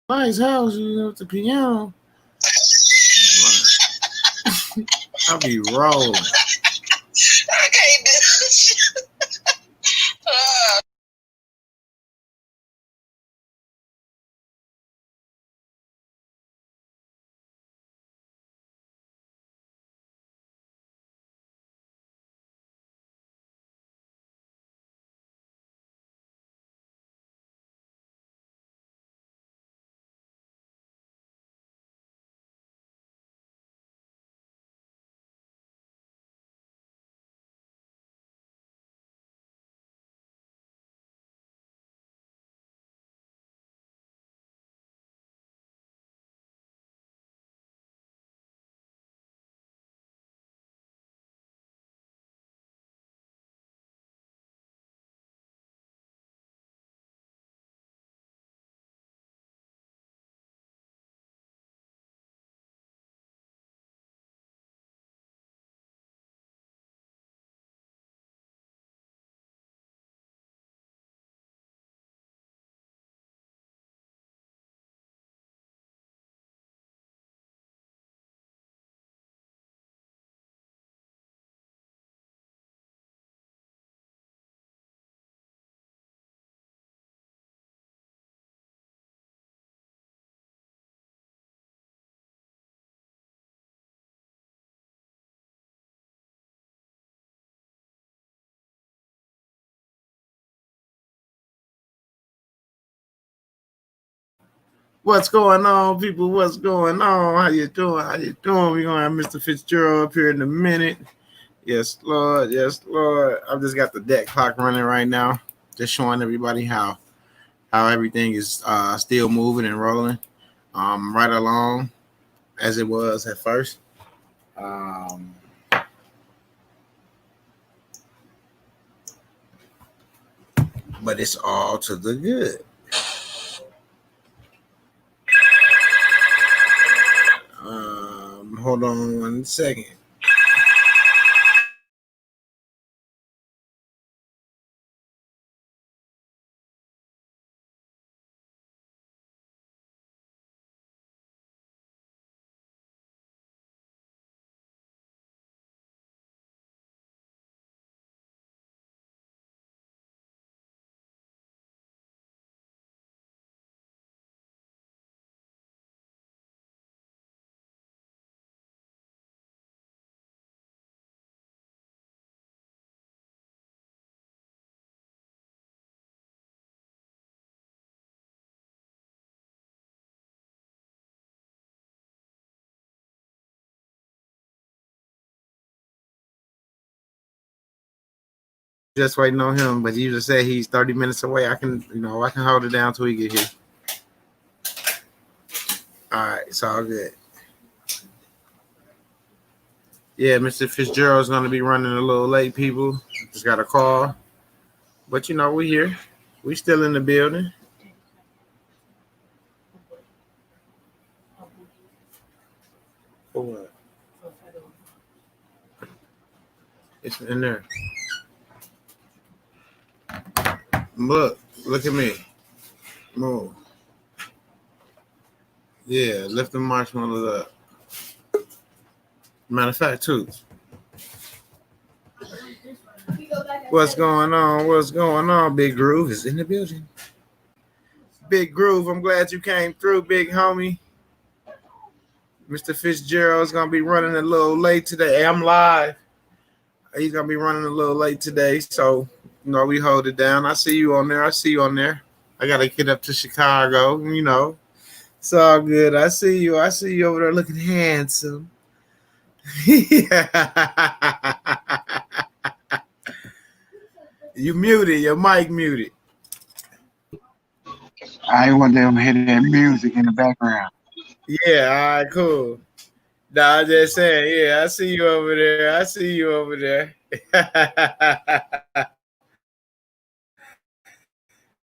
nice house, you know, with the piano. I'll be rolling. I can't do this. What's going on, people? What's going on? How you doing? How you doing? We're gonna have Mr. Fitzgerald up here in a minute. Yes, Lord. Yes, Lord. I've just got the deck clock running right now, just showing everybody how everything is still moving and rolling, right along as it was at first. Um, but it's all to the good. Hold on 1 second. Just waiting on him, but he just said he's 30 minutes away. I can hold it down till he get here. All right, it's all good. Yeah, Mr. Fitzgerald's gonna be running a little late, people. Just got a call, but we here. We still in the building. For what? It's in there. Look at me. Move. Yeah, lift the marshmallows up. Matter of fact, too. What's going on? What's going on? Big Groove is in the building. Big Groove, I'm glad you came through, big homie. Mr. Fitzgerald's gonna be running a little late today. Hey, I'm live. He's gonna be running a little late today, so we hold it down. I see you on there. I see you on there. I gotta get up to Chicago. It's all good. I see you. I see you over there looking handsome. You muted. Your mic muted. I want them to hear that music in the background. Yeah. All right. Cool. Nah, I'm just saying. Yeah, I see you over there. I see you over there.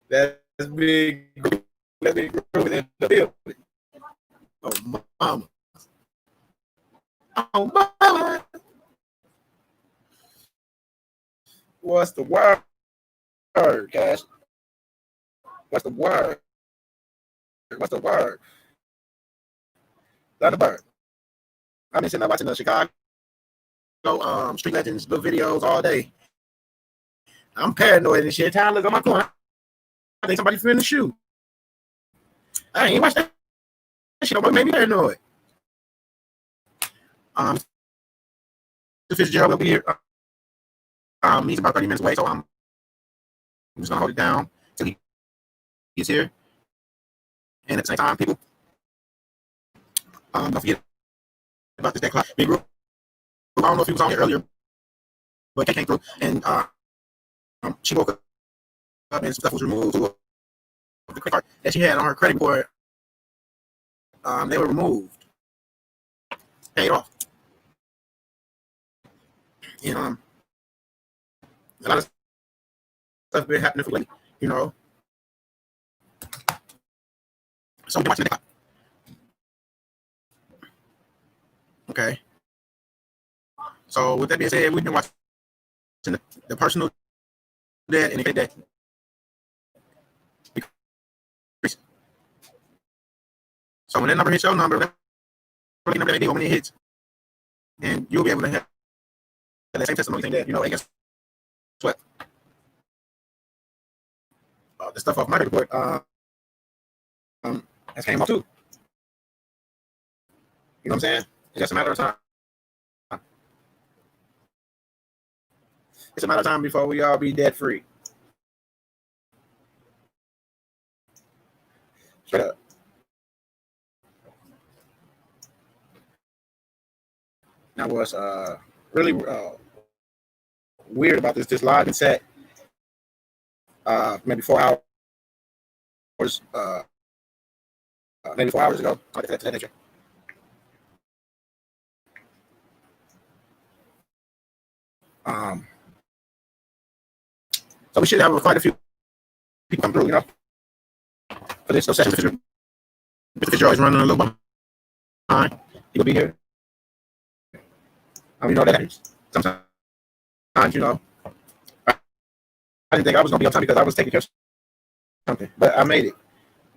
That's big. That's big growth in the building. Oh, mama. Oh, mama. What's the word, Cash? What's the word? What's the word? The bird. I've been sitting there watching the Chicago Street Legends little videos all day. I'm paranoid and shit. Time look on my corner. I think somebody finna shoot. I ain't watched that shit. What made me paranoid? Fitzgerald will be here. He's about 30 minutes away, so I'm just gonna hold it down till he's here. And at the same time, people, don't forget about this dead clock. Big group. I don't know if he was on here earlier, but Kay came through and she woke up and stuff was removed. The credit card that she had on her credit report, they were removed, paid off, and a lot of stuff been happening for lately, you know. So we're watching the clock. Okay. So with that being said, we've been watching the personal debt and the debt. So when that number hits your number, that number that when it hits, and you'll be able to have that same testimony saying that, you know, hey, guess what? The stuff off my report has came off too. You know what I'm saying? It's just a matter of time. It's a matter of time before we all be debt free. Straight up. Now what's really weird about this live and set maybe 4 hours maybe 4 hours ago, like that nature. So we should have quite a few people come through, you know, for this session. Mr. Fitzgerald is running a little behind. He'll be here. You know that happens sometimes, you know. I didn't think I was going to be on time because I was taking care of something, but I made it,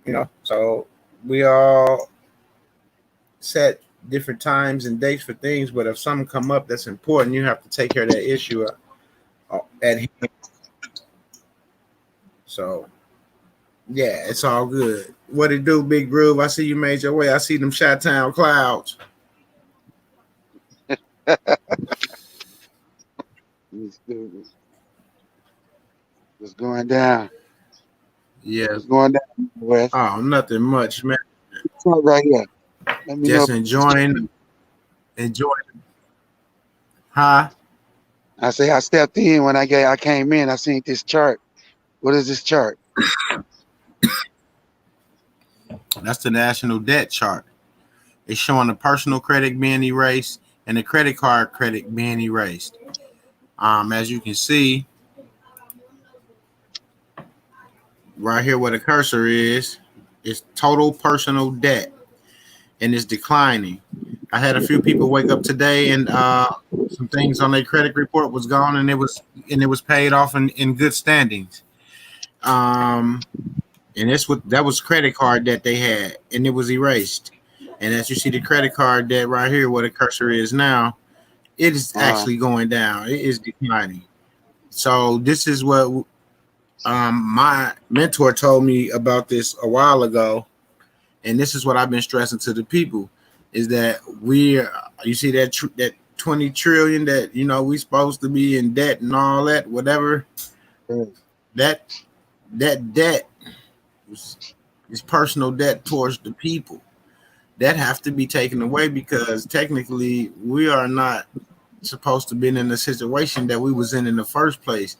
you know. So we all set different times and dates for things, but if something come up that's important, you have to take care of that issue at hand. So yeah, it's all good. What it do, Big Groove? I see you made your way. I see them Chi-Town clouds. What's going down? Yeah, what's going down, West? Oh, nothing much, man. Right here. Let me Just know. enjoying. Huh? I say I stepped in when I came in. I seen this chart. What is this chart? That's the national debt chart. It's showing the personal credit being erased and the credit card credit being erased. As you can see, right here where the cursor is total personal debt, and it's declining. I had a few people wake up today and some things on their credit report was gone, and it was paid off in good standings. And that was credit card debt they had, and it was erased. And as you see the credit card debt right here where the cursor is now, it is actually going down. It is declining. So this is what my mentor told me about this a while ago, and this is what I've been stressing to the people: is that you see that 20 trillion that we supposed to be in debt and all that, whatever. That debt is personal debt towards the people. That have to be taken away because technically we are not supposed to be in a situation that we was in the first place.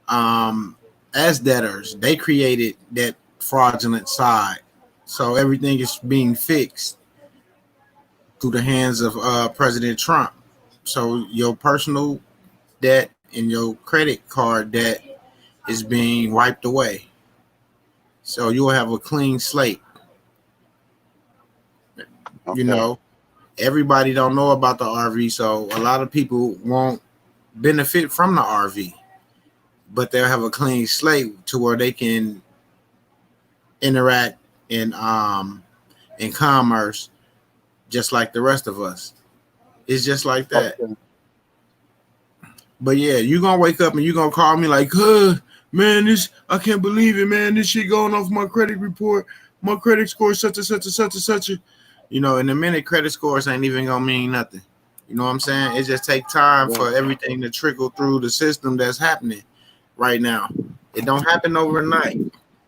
As debtors, they created that fraudulent side, so everything is being fixed through the hands of President Trump. So your personal debt and your credit card debt is being wiped away. So you'll have a clean slate. Okay. Everybody don't know about the RV, so a lot of people won't benefit from the RV, but they'll have a clean slate to where they can interact in commerce, just like the rest of us. It's just like that. Okay. But yeah, you gonna wake up and you gonna call me like, man, this I can't believe it, man. This shit going off my credit report. My credit score such and such and such and such. In a minute, credit scores ain't even gonna mean nothing. You know what I'm saying? It just take time Yeah. for everything to trickle through the system that's happening right now. It don't happen overnight.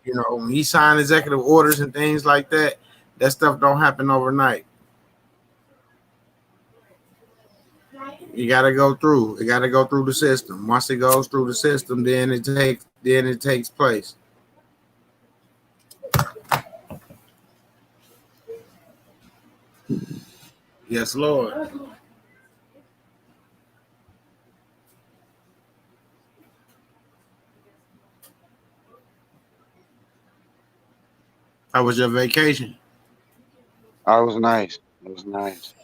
When he signed executive orders and things like that, that stuff don't happen overnight. You gotta go through. It gotta go through the system. Once it goes through the system, then it takes place. Yes, Lord. How was your vacation? I was nice. It was nice.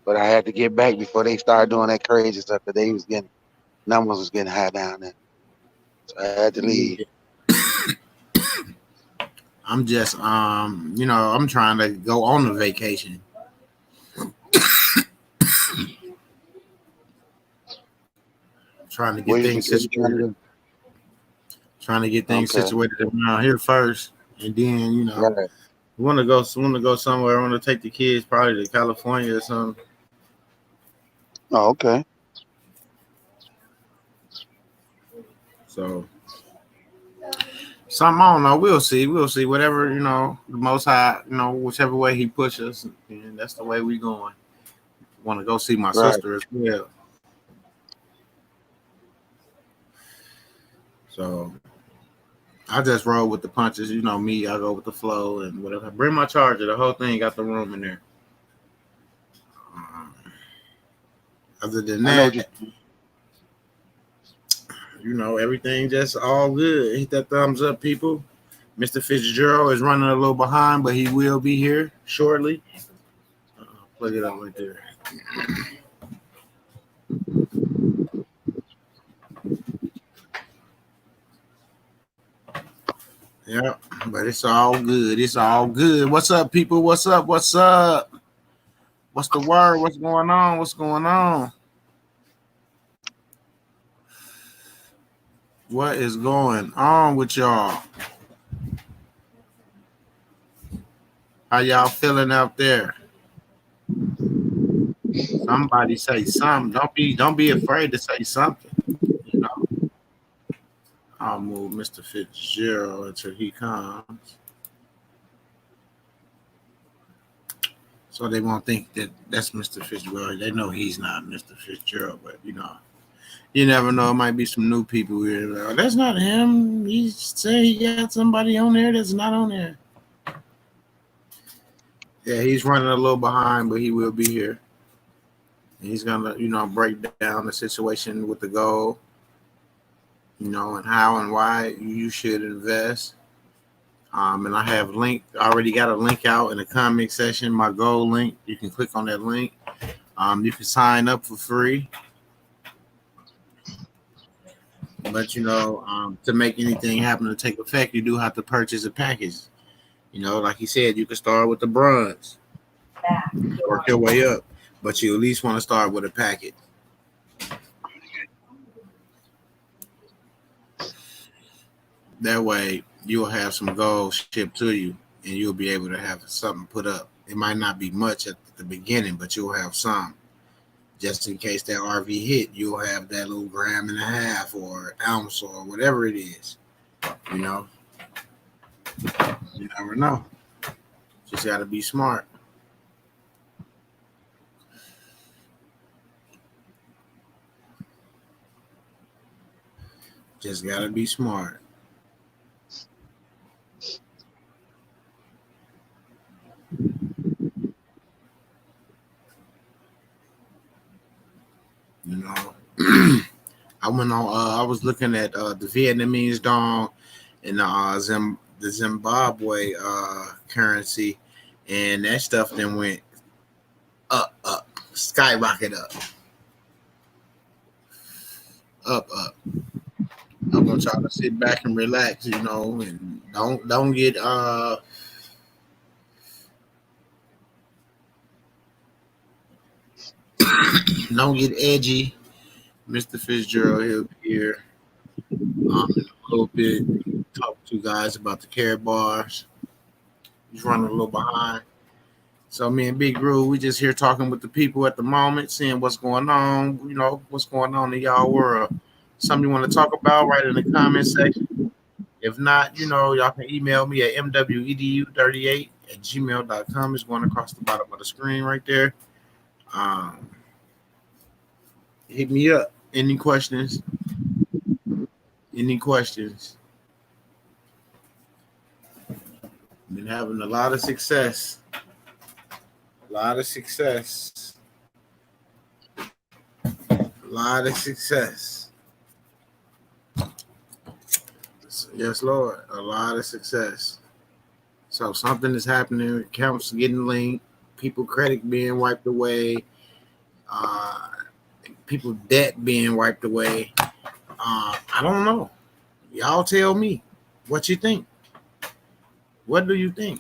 But I had to get back before they started doing that crazy stuff that they was getting numbers was getting high down there. So I had to leave. I'm just I'm trying to go on a vacation. Trying to get things What you trying to situated. do? Trying to get things Okay. situated around here first, and then Right. want to go somewhere. I want to take the kids probably to California or something. Oh, okay. So something I don't know. We'll see. We'll see. Whatever the Most High, whichever way He pushes, and that's the way we going. Want to go see my Right. sister as well. So I just roll with the punches. Me, I go with the flow and whatever. Bring my charger. The whole thing got the room in there. Um, Other than I know what you that, everything just all good. Hit that thumbs up, people. Mr. Fitzgerald is running a little behind, but he will be here shortly. Plug it up right there. Yeah, but it's all good. It's all good. What's up, people? What's up? What's up? What's the word? What's going on? What's going on? What is going on with y'all? How y'all feeling out there? Somebody say something. Don't be afraid to say something. You know. I'll move Mr. Fitzgerald until he comes, so they won't think that that's Mr. Fitzgerald. They know he's not Mr. Fitzgerald, but you never know. It might be some new people here. Like, oh, that's not him. He said he got somebody on there that's not on there. Yeah, he's running a little behind, but he will be here. He's gonna, break down the situation with the goal, and how and why you should invest. And I already got a link out in the comment section, my goal link. You can click on that link. You can sign up for free. But to make anything happen to take effect, you do have to purchase a package. Like he said, you can start with the bronze, work your way up, but you at least want to start with a package. That way, you'll have some gold shipped to you, and you'll be able to have something put up. It might not be much at the beginning, but you'll have some. Just in case that RV hit, you'll have that little gram and a half or ounce or whatever it is. You know, you never know. Just got to be smart. Just got to be smart. You know, I went on. I was looking at the Vietnamese dong and the Zimbabwe currency, and that stuff then went up, skyrocket up, up, want y'all to sit back and relax, and don't get edgy. Mr. Fitzgerald, he'll be here in a little bit. Talk to you guys about the care bars. He's running a little behind. So me and Big Groove, we just here talking with the people at the moment, seeing what's going on, what's going on in y'all world. Something you want to talk about, write in the comment section. If not, y'all can email me at mwedu38@gmail.com. It's going across the bottom of the screen right there. Um, Hit me up. Any questions? Any questions? Been having a lot of success. A lot of success. A lot of success. Yes, Lord. A lot of success. So something is happening. Accounts getting linked. People credit being wiped away. Uh, People debt being wiped away. I don't know. Y'all tell me what you think. What do you think?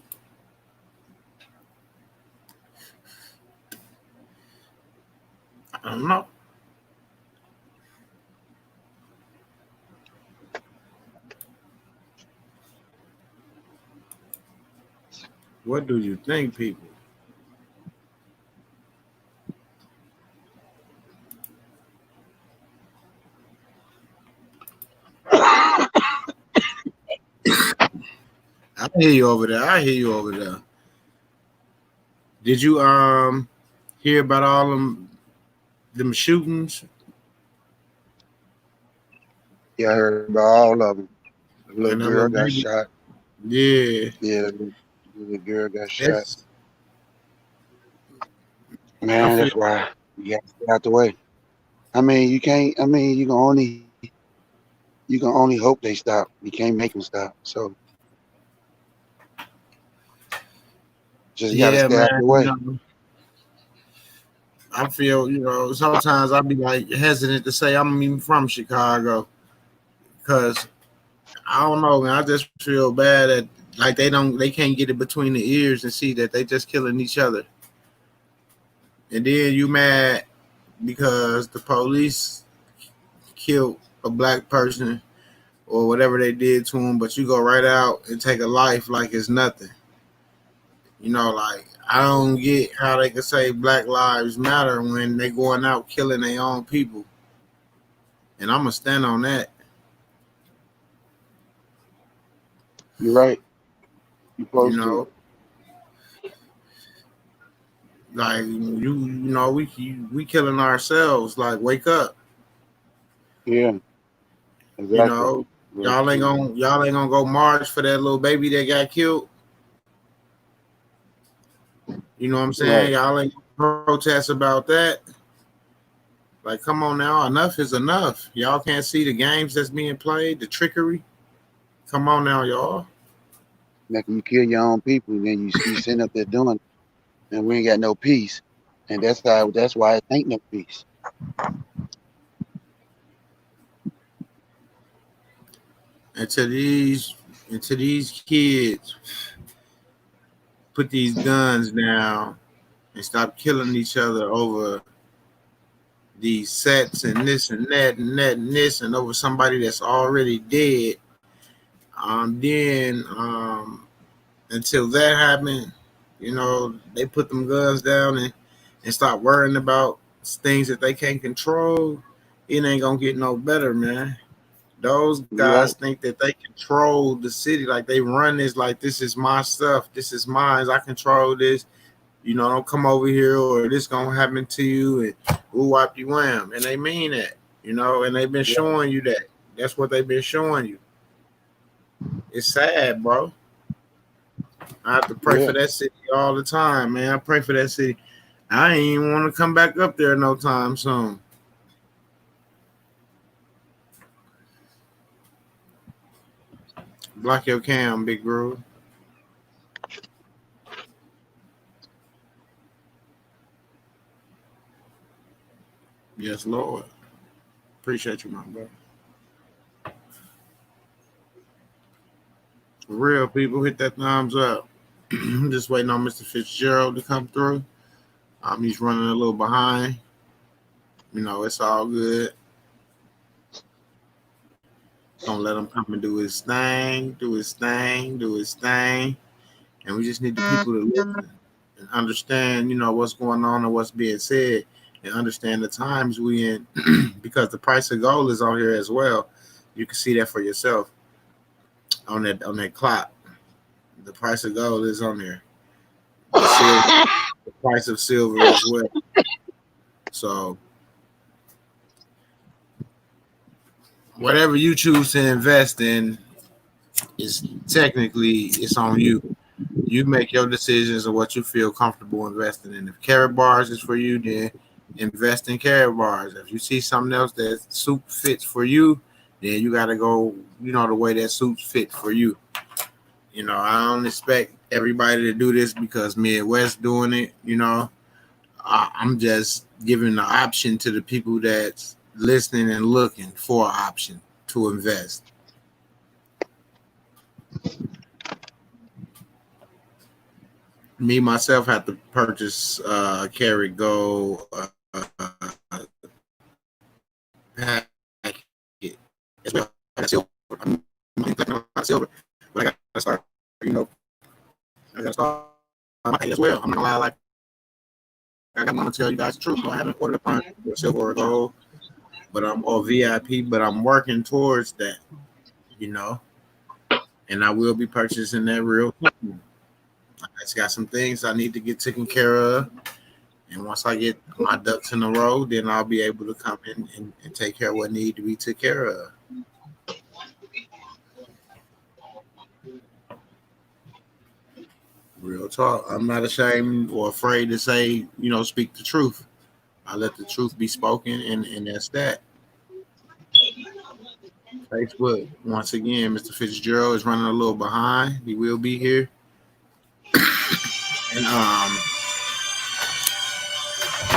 I don't know. What do you think, people? I hear you over there. I hear you over there. Did you hear about all them shootings? Yeah, I heard about all of them. The little And that little girl got baby? shot. Yeah. Yeah, the little girl got shot. That's I Man, feel that's why you got to stay out the way. I mean, you can't. I mean, you can only hope they stop. You can't make them stop. So just got to yeah, stay out man. the way. I feel, sometimes I'll be like hesitant to say I'm even from Chicago because I don't know, man. I just feel bad that like they can't get it between the ears and see that they just killing each other. And then you mad because the police killed a black person or whatever they did to him, but you go right out and take a life like it's nothing. Like I don't get how they could say Black Lives Matter when they going out killing their own people. And I'm gonna stand on that. You're right. You're You supposed to. know, like we killing ourselves. Like wake up. Yeah, You exactly. know, But, y'all ain't gonna go march for that little baby that got killed. You know what I'm saying? right. Y'all ain't gonna protest about that. Like, come on now, enough is enough. Y'all can't see the games that's being played, the trickery. Come on now, y'all. Like you kill your own people, and then you sitting up there doing, it, and we ain't got no peace. And that's why it ain't no peace. And to these kids, put these guns down and stop killing each other over these sets and this and that and that and this and over somebody that's already dead. Then until that happened, they put them guns down and stop worrying about things that they can't control. It ain't gonna get no better, man. Those You're guys right. think that they control the city, like they run this, like this is my stuff, this is mine, I control this. Don't come over here or this gonna happen to you and we'll wipe you wham. And they mean that, and they've been Yeah, showing you that. That's what they've been showing you. It's sad, bro. I have to pray yeah. for that city all the time, man. I pray for that city. I ain't even want to come back up there no time soon. Block your cam, big bro. Yes, Lord. Appreciate you, my brother. Real people, hit that thumbs up. I'm just waiting on Mr. Fitzgerald to come through. He's running a little behind. It's all good. Gonna let him come and do his thing, do his thing, do his thing. And we just need the people to listen and understand, what's going on and what's being said, and understand the times we in, because the price of gold is on here as well. You can see that for yourself on that clock. The price of gold is on there. The price of silver as well. So whatever you choose to invest in is technically it's on you. You make your decisions of what you feel comfortable investing in. If carrot bars is for you, then invest in carrot bars. If you see something else that suit fits for you, then you got to go, the way that suits fit for you. I don't expect everybody to do this because Midwest doing it. I'm just giving the option to the people that's listening and looking for an option to invest. Me myself have to purchase carrot gold packet as well. I got silver. I'm collecting a lot of silver, but I got to start. I got to start my packet as well. I'm not gonna lie, like I got to tell you guys the truth. I haven't ordered a punch or silver or gold, but I'm or VIP, but I'm working towards that. You know, and I will be purchasing that real soon. I just got some things I need to get taken care of. And once I get my ducks in a row, then I'll be able to come in and take care of what need to be taken care of. Real talk. I'm not ashamed or afraid to say, speak the truth. I let the truth be spoken, and that's that. Facebook, once again, Mr. Fitzgerald is running a little behind. He will be here. And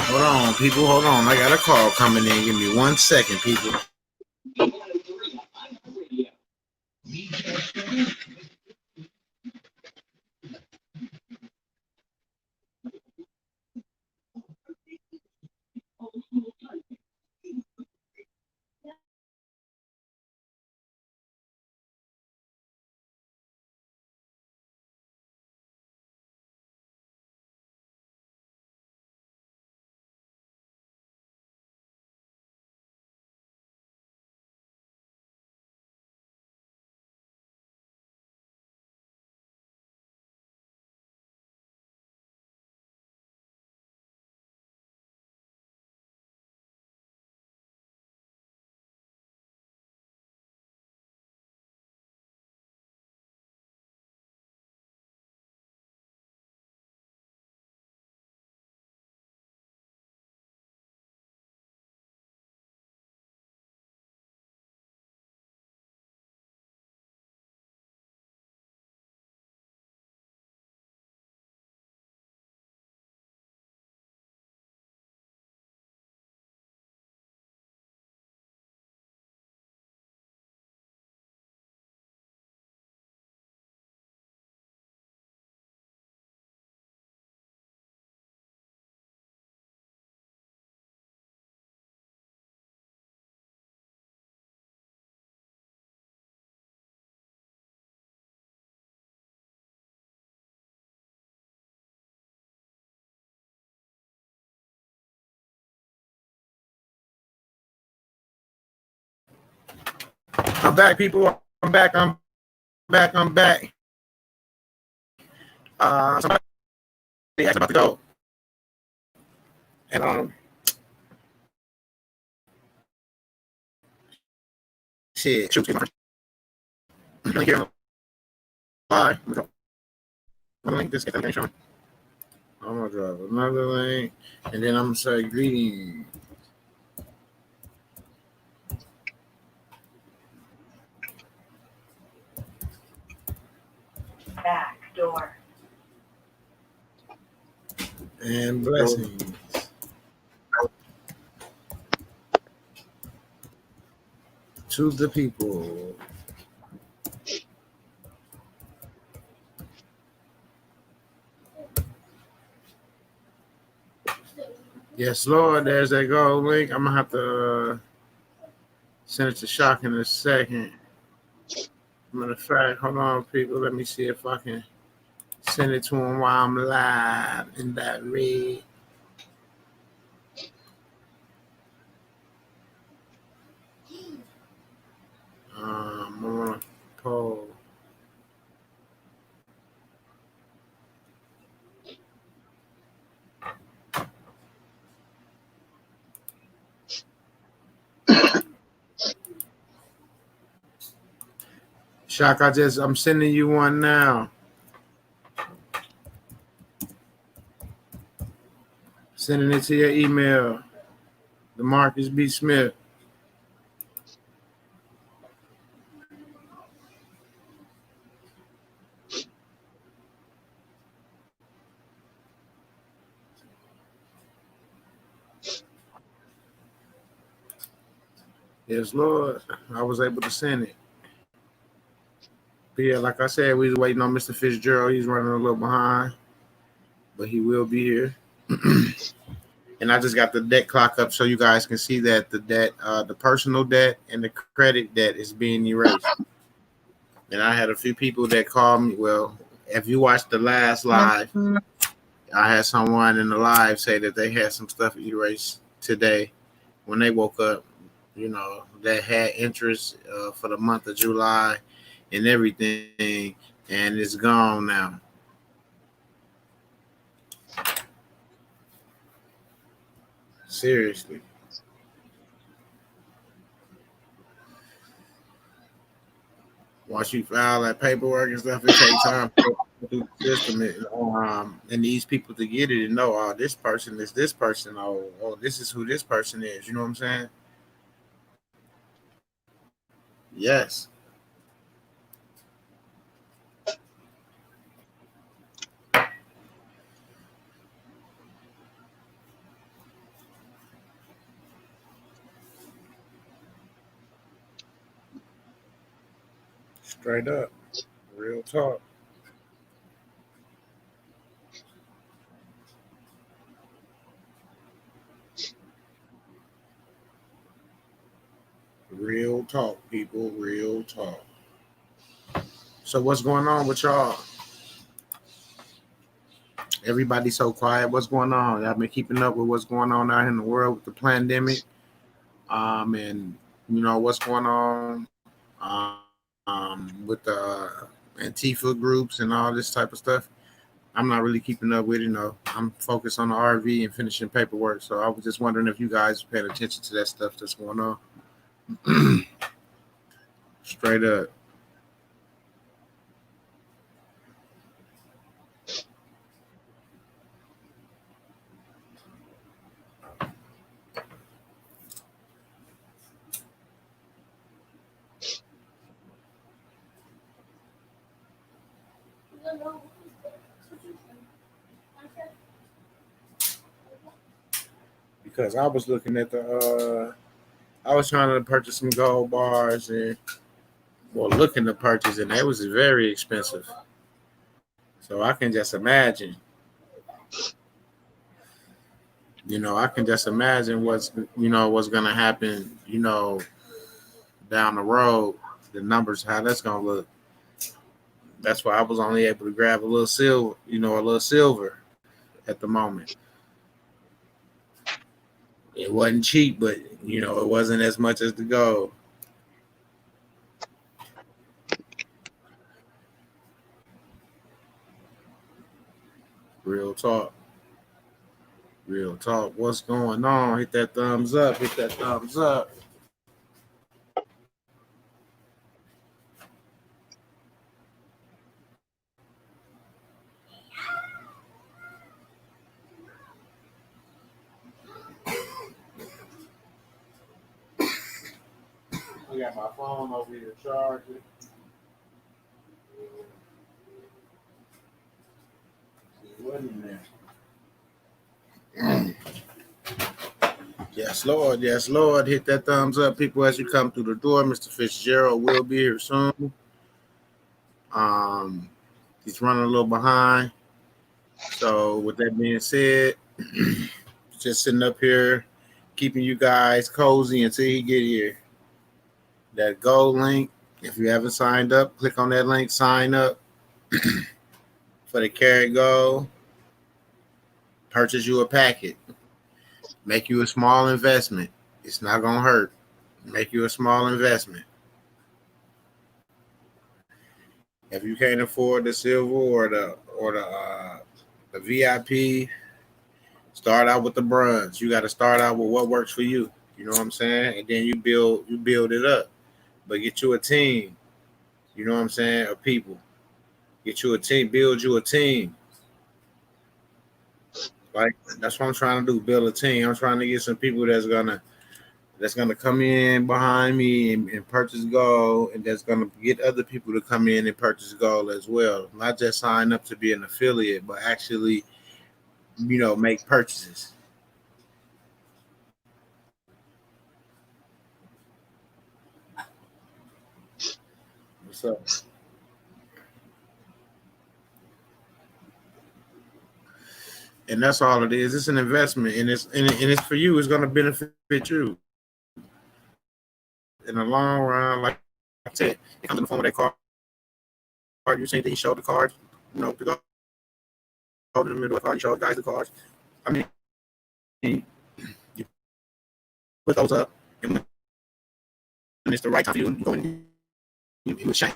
hold on, people, hold on. I got a call coming in. Give me 1 second, people. I'm back, people. I'm back. I'm back. I'm back. Somebody asked about the gold. And shit, shoot, I'm here. Bye. I'm link this. Get that showing. I'm gonna drop another link, and then I'm gonna say greeting. Back door. And blessings to the people. Yes, Lord. There's that gold link. I'm gonna have to send it to Shock in a second. Matter of fact, hold on, people. Let me see if I can send it to him while I'm live in that read. I want to poll. Shock, I'm sending you one now. Sending it to your email. The Marcus B. Smith. Yes, Lord. I was able to send it. But yeah, like I said, we was waiting on Mr. Fitzgerald. He's running a little behind, but he will be here. And I just got the debt clock up so you guys can see that the debt, the personal debt and the credit debt is being erased. And I had a few people that called me. Well, if you watched the last live, I had someone in the live say that they had some stuff erased today when they woke up, you know, that had interest for the month of July and everything, and it's gone now. Seriously. Once you file that paperwork and stuff, it takes time to go through the system and these people to get it and know, oh, this person is this person. Oh, this is who this person is. You know what I'm saying? Yes. Straight up. Real talk. Real talk, people. Real talk. So what's going on with y'all? Everybody's so quiet. What's going on? Y'all been keeping up with what's going on out in the world with the pandemic, and you know what's going on, with the Antifa groups and all this type of stuff. I'm not really keeping up with it. No, I'm focused on the RV and finishing paperwork. So I was just wondering if you guys paid attention to that stuff that's going on. Straight up. Because I was looking at I was trying to purchase some gold bars and well, looking to purchase, and it was very expensive. So I can just imagine, I can just imagine what's gonna happen, down the road, the numbers, how that's gonna look. That's why I was only able to grab a little silver at the moment. It wasn't cheap, but it wasn't as much as the gold. Real talk. Real talk. What's going on? Hit that thumbs up. Hit that thumbs up. I got my phone over here charging. It wasn't in there. Yes, Lord. Yes, Lord. Hit that thumbs up, people, as you come through the door. Mr. Fitzgerald will be here soon. Um, he's running a little behind. So, with that being said, just sitting up here, keeping you guys cozy until he get here. That gold link. If you haven't signed up, click on that link. Sign up for the Carrot Gold. Purchase you a packet. Make you a small investment. It's not gonna hurt. Make you a small investment. If you can't afford the silver or the VIP, start out with the bronze. You got to start out with what works for you. You know what I'm saying? And then you build it up. But get you a team. You know what I'm saying? Of people. Get you a team. Build you a team. Like that's what I'm trying to do. Build a team. I'm trying to get some people that's gonna come in behind me and purchase gold, and that's gonna get other people to come in and purchase gold as well. Not just sign up to be an affiliate, but actually, make purchases. What's up? And that's all it is. It's an investment, and it's for you. It's gonna benefit you in the long run. Like I said, it comes in the form of that card. You see that he showed the cards, to go in the middle of the card. He showed guys the cards. I mean, you put those up, and when it's the right time for you, you go in, you exchange,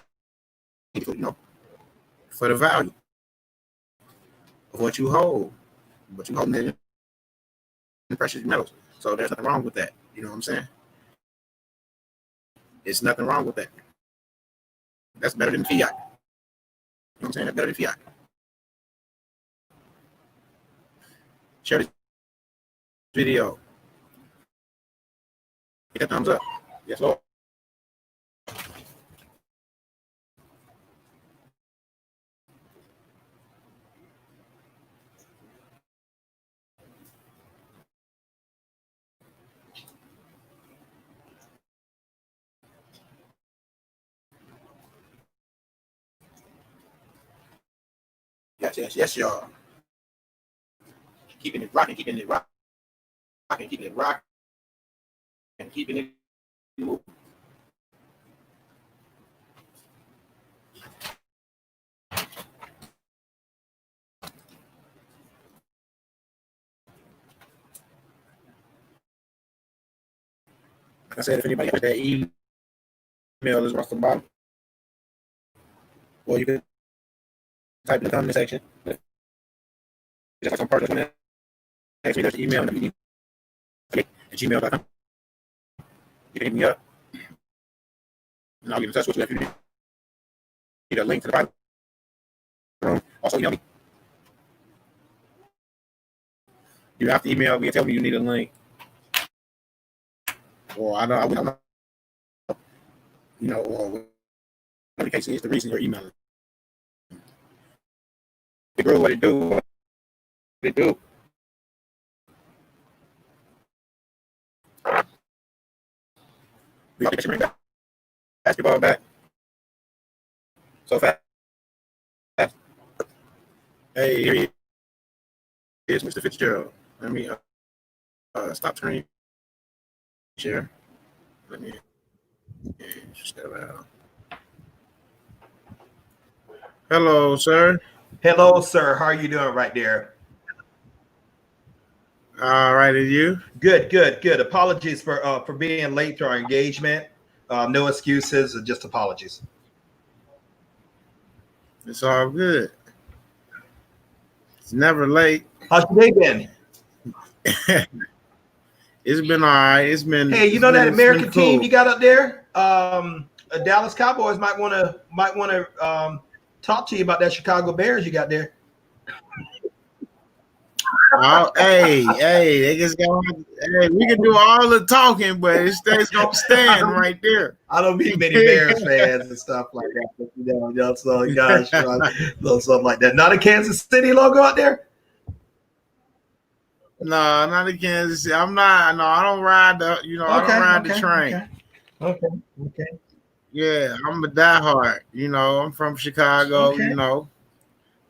for the value of what you hold. But you hold in precious metals. So there's nothing wrong with that. You know what I'm saying? It's nothing wrong with that. That's better than fiat. You know what I'm saying? That's better than fiat. Share this video. Hit that thumbs up. Yes, Lord. Yes, y'all. Keeping it rocking, keeping it rocking, keeping it rocking, and keeping it moving. Like I said, if anybody has that email is across the bottom, or you can type in the comment section. Just like some part that's going to ask me, there's an email at gmail.com. You can hit me up, and I'll get in touch with you if you need a link to the Bible room. Also, email me. You have to email me and tell me you need a link. Or I don't know, or whatever the case is, the reason you're emailing. It grow what it do. What it do. We got to bring that basketball back so fast. Hey, here he is, Mr. Fitzgerald. Let me stop turning share. Let me step out. Hello, sir. Hello, sir. How are you doing right there? All right, and you? Good. Apologies for being late to our engagement. No excuses, just apologies. It's all good. It's never late. How's your day been? It's been all right. It's been. Hey, you know that American team you got up there? Dallas Cowboys might want to talk to you about that Chicago Bears you got there. Oh, hey, they just go. Hey, we can do all the talking, but it's gonna stand right there. I don't meet many Bears fans and stuff like that. But, so gosh, something like that. Not a Kansas City logo out there. No, not in Kansas City. I'm not. No, I don't ride the. I don't ride the train. Okay. Yeah, I'm a diehard. I'm from Chicago. Okay.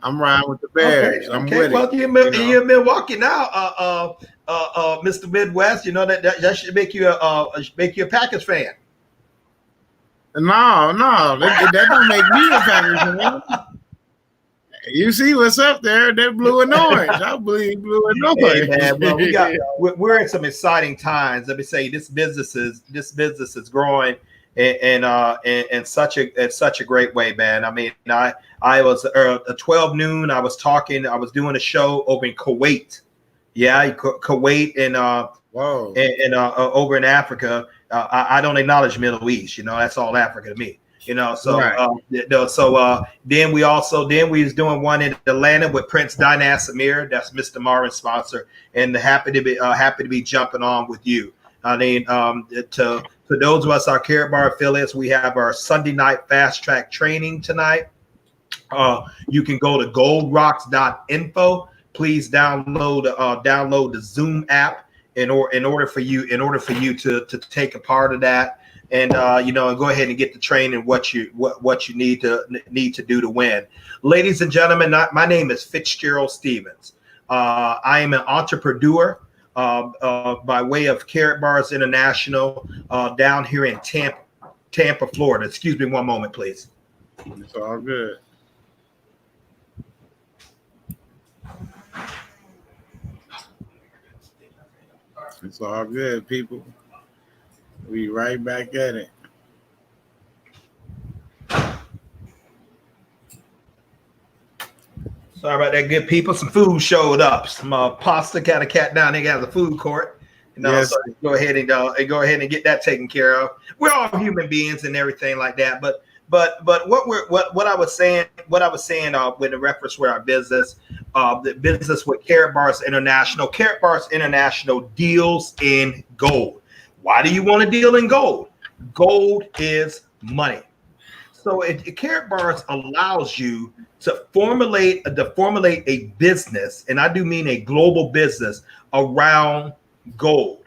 I'm riding with the Bears. I'm with well, it. you're in Milwaukee now, Mr. Midwest. You know that should make you a Packers fan. No, that don't make me a Packers fan. You see what's up there? They're blue and orange. I believe blue and orange. Hey man, well we're in some exciting times. Let me say this business is growing in such a great way, man. I mean, I was at 12 noon. I was doing a show over in Kuwait. Yeah, Kuwait and whoa, and over in Africa. I don't acknowledge Middle East. You know, that's all Africa to me. You know, so right. then we was doing one in Atlanta with Prince Dinah Samir. That's Mr. Marvin's sponsor, and happy to be jumping on with you. I mean, to those of us, our Carrot Bar affiliates, we have our Sunday night fast track training tonight. You can go to goldrocks.info. Please download the Zoom app in order for you to take a part of that. And and go ahead and get the training what you need to do to win. Ladies and gentlemen, my name is Fitzgerald Stevens. I am an entrepreneur by way of Carrot Bars International down here in Tampa, Florida. Excuse me one moment, please. It's all good. It's all good, people. We right back at it. Sorry about that, good people. Some food showed up. Some pasta. Got a cat down there. Got the food court. Yes. So go ahead and get that taken care of. We're all human beings and everything like that. But what I was saying with the reference with our business, the business with Carrot Bars International. Carrot Bars International deals in gold. Why do you want to deal in gold? Gold is money. So Carrot Bars allows you to formulate a business, and I do mean a global business around gold.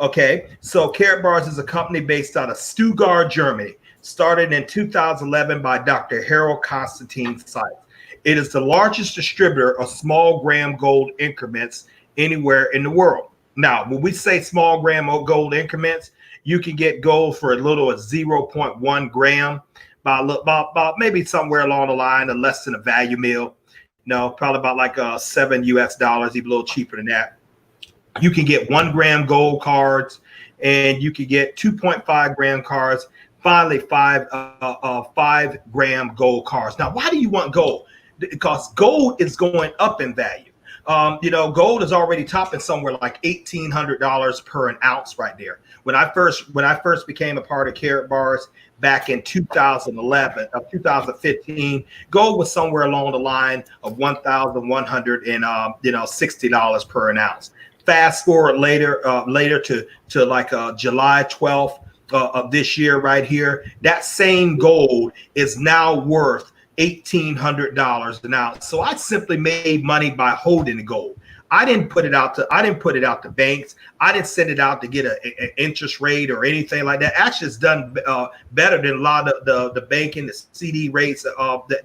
Okay, so Carrot Bars is a company based out of Stuttgart, Germany, started in 2011 by Dr. Harold Constantine Seitz. It is the largest distributor of small gram gold increments anywhere in the world. Now, when we say small gram gold increments, you can get gold for as little as 0.1 gram, about maybe somewhere along the line of less than a value meal. No, probably about like $7 US, even a little cheaper than that. You can get 1 gram gold cards, and you can get 2.5 gram cards. Finally, 5 gram gold cards. Now, why do you want gold? Because gold is going up in value. Gold is already topping somewhere like $1,800 per an ounce right there. When I first became a part of Carrot Bars back in 2015, gold was somewhere along the line of $1,160 per an ounce. Fast forward later to like July 12th of this year right here, that same gold is now worth $1,800 an ounce. So I simply made money by holding the gold. I didn't put it out to banks. I didn't send it out to get an interest rate or anything like that. Actually, it's done better than a lot of the banking, the CD rates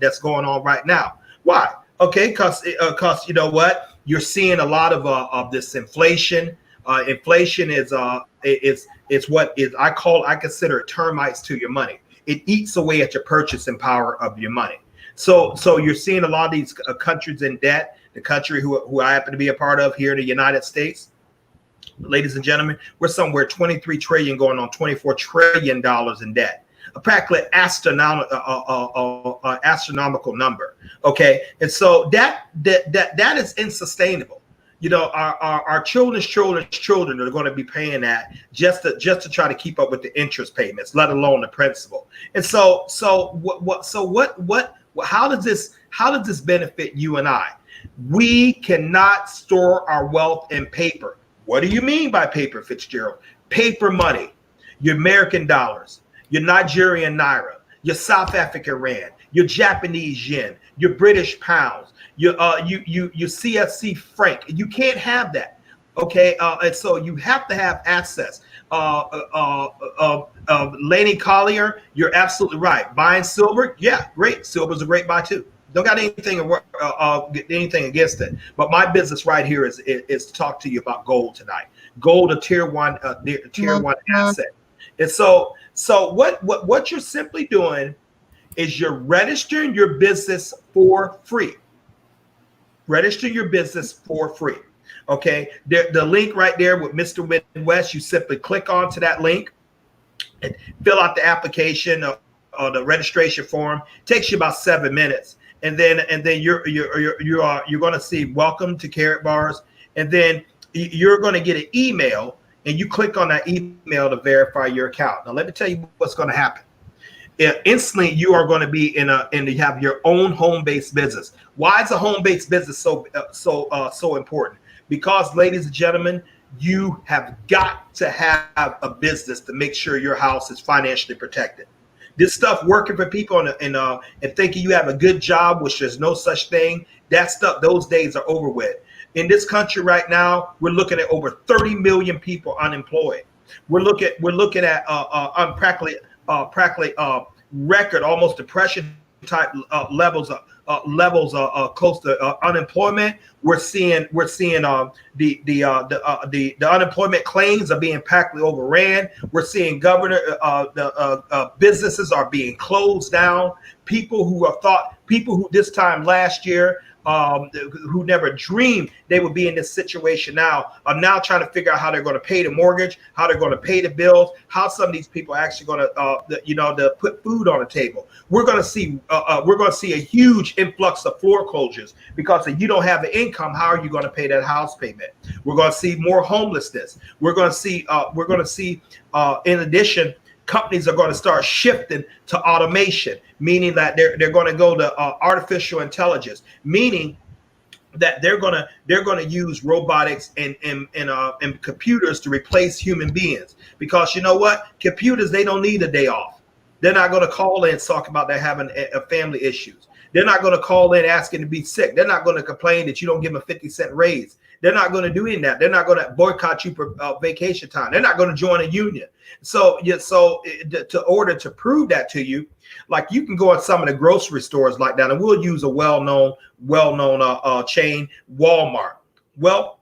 that's going on right now. Why? Okay, because you know what? You're seeing a lot of this inflation. Inflation is what I consider it termites to your money. It eats away at your purchasing power of your money. So you're seeing a lot of these countries in debt. The country who I happen to be a part of here in the United States, ladies and gentlemen, we're somewhere 23 trillion going on $24 trillion in debt. A practically astronomical number. Okay, and so that is unsustainable. You know, our children's children are going to be paying that just to try to keep up with the interest payments, let alone the principal. And so how does this benefit you and I? We cannot store our wealth in paper. What do you mean by paper, Fitzgerald? Paper money, your American dollars, your Nigerian naira, your South African rand, your Japanese yen, your British pounds, your CFC franc. You can't have that. Okay, and so you have to have access. Laney Collier, you're absolutely right. Buying silver, yeah, great. Silver's a great buy too. Don't got anything against it. But my business right here is to talk to you about gold tonight. Gold, a tier one asset. And so what you're simply doing is you're registering your business for free. Register your business for free. Okay. The link right there with Mr. Midwest, you simply click onto that link and fill out the application or the registration form. It takes you about 7 minutes. And then you're going to see welcome to Carrot Bars. And then you're going to get an email, and you click on that email to verify your account. Now, let me tell you what's going to happen. Instantly, you are going to be you have your own home-based business. Why is a home-based business so important? Because, ladies and gentlemen, you have got to have a business to make sure your house is financially protected. This stuff working for people and thinking you have a good job, which there's no such thing. That stuff, those days are over with. In this country right now, we're looking at over 30 million people unemployed. We're looking at practically record, almost depression type levels close to unemployment. We're seeing the unemployment claims are being practically overran. We're seeing businesses are being closed down. People who this time last year who never dreamed they would be in this situation now are now trying to figure out how they're going to pay the mortgage, how they're going to pay the bills, how some of these people are actually going to put food on the table. We're going to see a huge influx of foreclosures because if you don't have an income, how are you going to pay that house payment? We're going to see more homelessness. We're going to see in addition, companies are going to start shifting to automation, meaning that they're going to go to artificial intelligence, meaning that they're going to use robotics and computers to replace human beings. Because you know what? Computers, they don't need a day off. They're not going to call in and talk about they're having a family issues. They're not going to call in asking to be sick. They're not going to complain that you don't give them a 50-cent raise. They're not going to do any of that. They're not going to boycott you for vacation time. They're not going to join a union. So to order to prove that to you, like you can go in some of the grocery stores like that, and we'll use a well-known chain, Walmart. Well,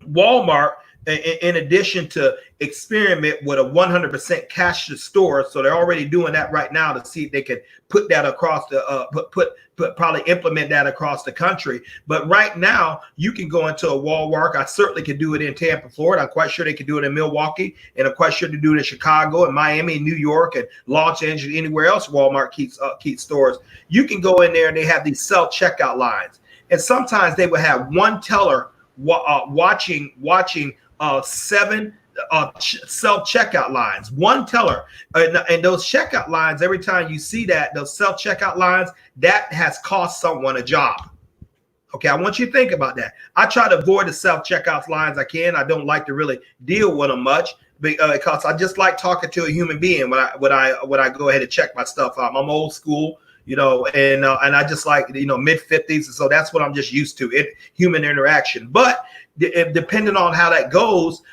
Walmart, in addition to experiment with a 100% cashless store, so they're already doing that right now to see if they can put that across the probably implement that across the country. But right now, you can go into a Walmart. I certainly can do it in Tampa, Florida. I'm quite sure they can do it in Milwaukee, and I'm quite sure they do it in Chicago and Miami, and New York, and Los Angeles, anywhere else Walmart keeps stores. You can go in there and they have these self-checkout lines, and sometimes they will have one teller watching 7 self-checkout lines, one teller, and those checkout lines, every time you see that, those self-checkout lines, that has cost someone a job. Okay, I want you to think about that. I try to avoid the self-checkout lines I can. I don't like to really deal with them much because I just like talking to a human being when I go ahead and check my stuff out. I'm old school, and I just like, mid-50s, so that's what I'm just used to, human interaction. But depending on how that goes,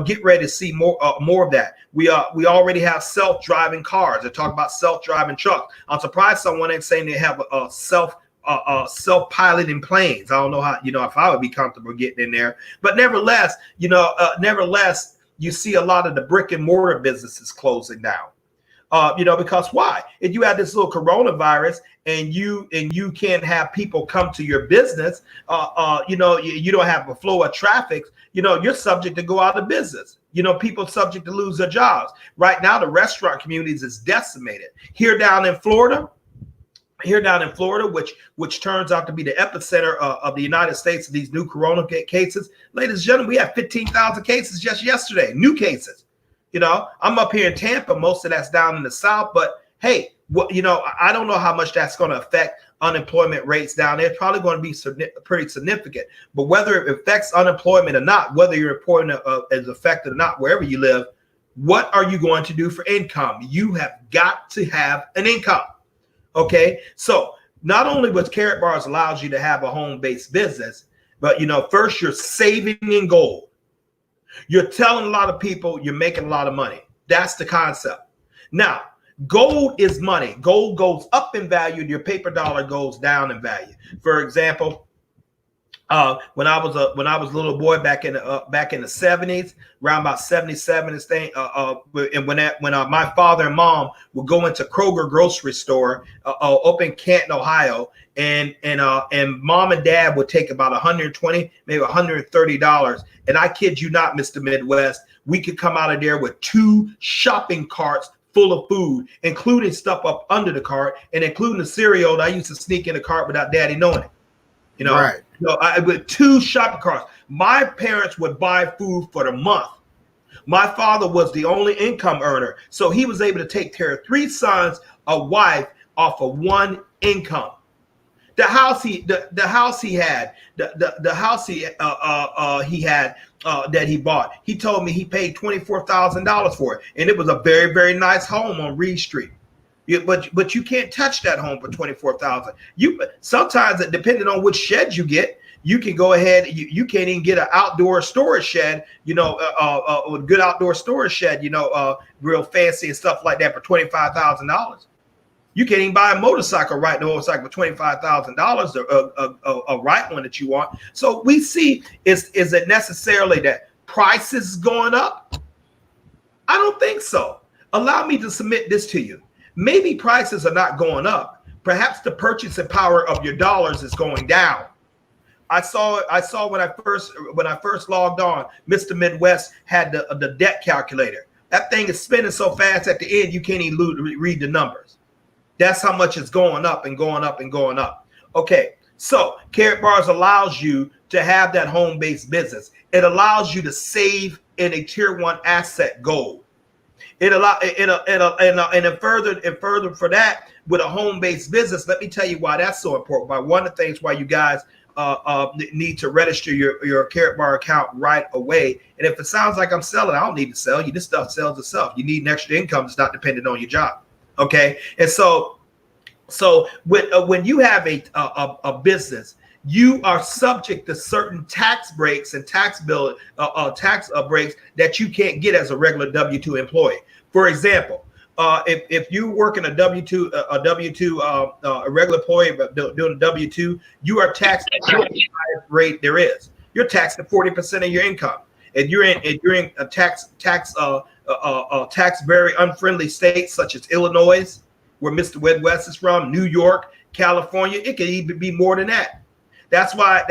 get ready to see more of that. We already have self-driving cars. They talk about self-driving trucks. I'm surprised someone ain't saying they have a self-piloting planes. I don't know how, if I would be comfortable getting in there. But nevertheless, you see a lot of the brick and mortar businesses closing down. Because why? If you have this little coronavirus and you can't have people come to your business, you don't have a flow of traffic, you're subject to go out of business. People subject to lose their jobs. Right now, the restaurant communities is decimated. Here down in Florida, which turns out to be the epicenter of the United States of these new corona cases. Ladies and gentlemen, we have 15,000 cases just yesterday, new cases. I'm up here in Tampa. Most of that's down in the South. But hey, I don't know how much that's going to affect unemployment rates down there. It's probably going to be pretty significant. But whether it affects unemployment or not, whether your employment is affected or not, wherever you live, what are you going to do for income? You have got to have an income. Okay, so not only with Carrot Bars allows you to have a home-based business, but first you're saving in gold. You're telling a lot of people you're making a lot of money. That's the concept. Now, Gold is money. Gold goes up in value. Your paper dollar goes down in value. For example, when I was a little boy back in the 70s, around about 77 and thing, and when my father and mom would go into Kroger grocery store up in Canton, Ohio, and mom and dad would take about 120, maybe $130, and I kid you not, Mr. Midwest, we could come out of there with 2 shopping carts full of food, including stuff up under the cart, and including the cereal that I used to sneak in the cart without daddy knowing it. You know, right. I with 2 shopping carts. My parents would buy food for the month. My father was the only income earner, so he was able to take care of 3 sons, a wife, off of 1 income. The house he had that he bought. He told me he paid $24,000 for it, and it was a very, very nice home on Reed Street. But you can't touch that home for $24,000. You sometimes, depending on which shed you get, you can go ahead. You can't even get an outdoor storage shed. A good outdoor storage shed. Real fancy and stuff like that for $25,000. You can't even buy a motorcycle, ride the motorcycle for $25,000, a right one that you want. So we see, is it necessarily that prices going up? I don't think so. Allow me to submit this to you. Maybe prices are not going up. Perhaps the purchasing power of your dollars is going down. I saw when I first logged on, Mr. Midwest had the debt calculator. That thing is spinning so fast at the end you can't even read the numbers. That's how much it's going up and going up and going up. Okay, so Carrot Bars allows you to have that home-based business. It allows you to save in a tier 1 asset gold. And further for that, with a home-based business, let me tell you why that's so important. By one of the things why you guys need to register your Carrot Bar account right away. And if it sounds like I'm selling, I don't need to sell you. This stuff sells itself. You need an extra income that's not dependent on your job. Okay, and so when you have a business, you are subject to certain tax breaks and tax breaks that you can't get as a regular W-2 employee. For example, if you work in a W-2 a regular employee but doing a W-2, you are taxed at the highest rate there is. You're taxed at 40% of your income. If you're in a tax very unfriendly states such as Illinois, where Mr. Midwest is from, New York, California, it could even be more than that. That's why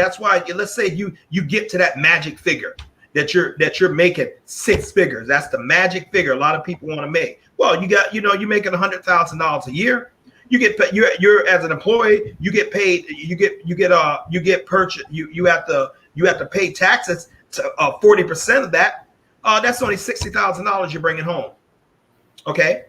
let's say you get to that magic figure that you're making 6 figures. That's the magic figure a lot of people want to make. Well, you're making $100,000 a year. You're as an employee, you get paid, you have to pay taxes to 40% of that. That's only $60,000 you're bringing home. Okay,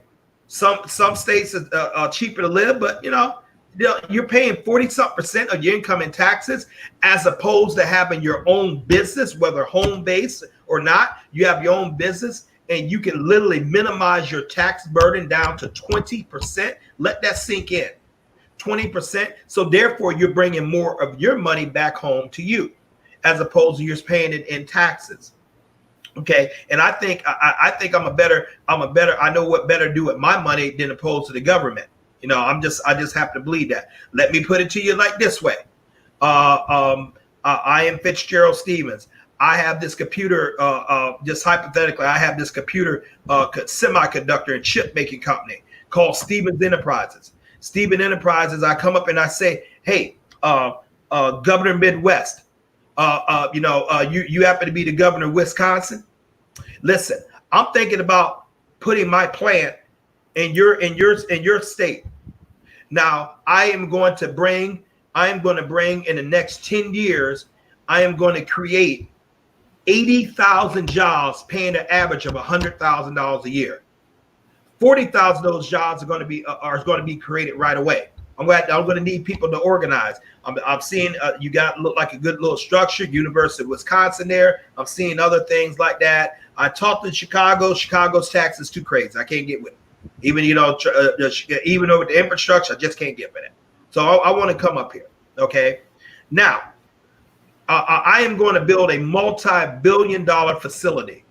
some states are cheaper to live, but you're paying 40% of your income in taxes, as opposed to having your own business, whether home based or not. You have your own business, and you can literally minimize your tax burden down to 20%. Let that sink in, 20%. So therefore, you're bringing more of your money back home to you, as opposed to you're paying it in taxes. Okay, and I think I know what better to do with my money than opposed to the government. I just have to believe that. Let me put it to you like this way. I am Fitzgerald Stevens. I have this computer, just hypothetically, I have this computer semiconductor and chip making company called Stevens Enterprises. Stevens Enterprises, I come up and I say, hey, Governor Midwest, you happen to be the governor of Wisconsin. Listen, I'm thinking about putting my plant in your state. Now, I am going to bring in the next 10 years, I am going to create 80,000 jobs paying an average of $100,000 a year. 40,000 of those jobs are going to be created right away. I'm going to need people to organize. I'm seeing you look like a good little structure, University of Wisconsin there. I'm seeing other things like that. I talked to Chicago. Chicago's tax is too crazy. I can't get with it. Even even over the infrastructure, I just can't get with it. So I want to come up here. Okay. Now, I am going to build a multi-billion-dollar facility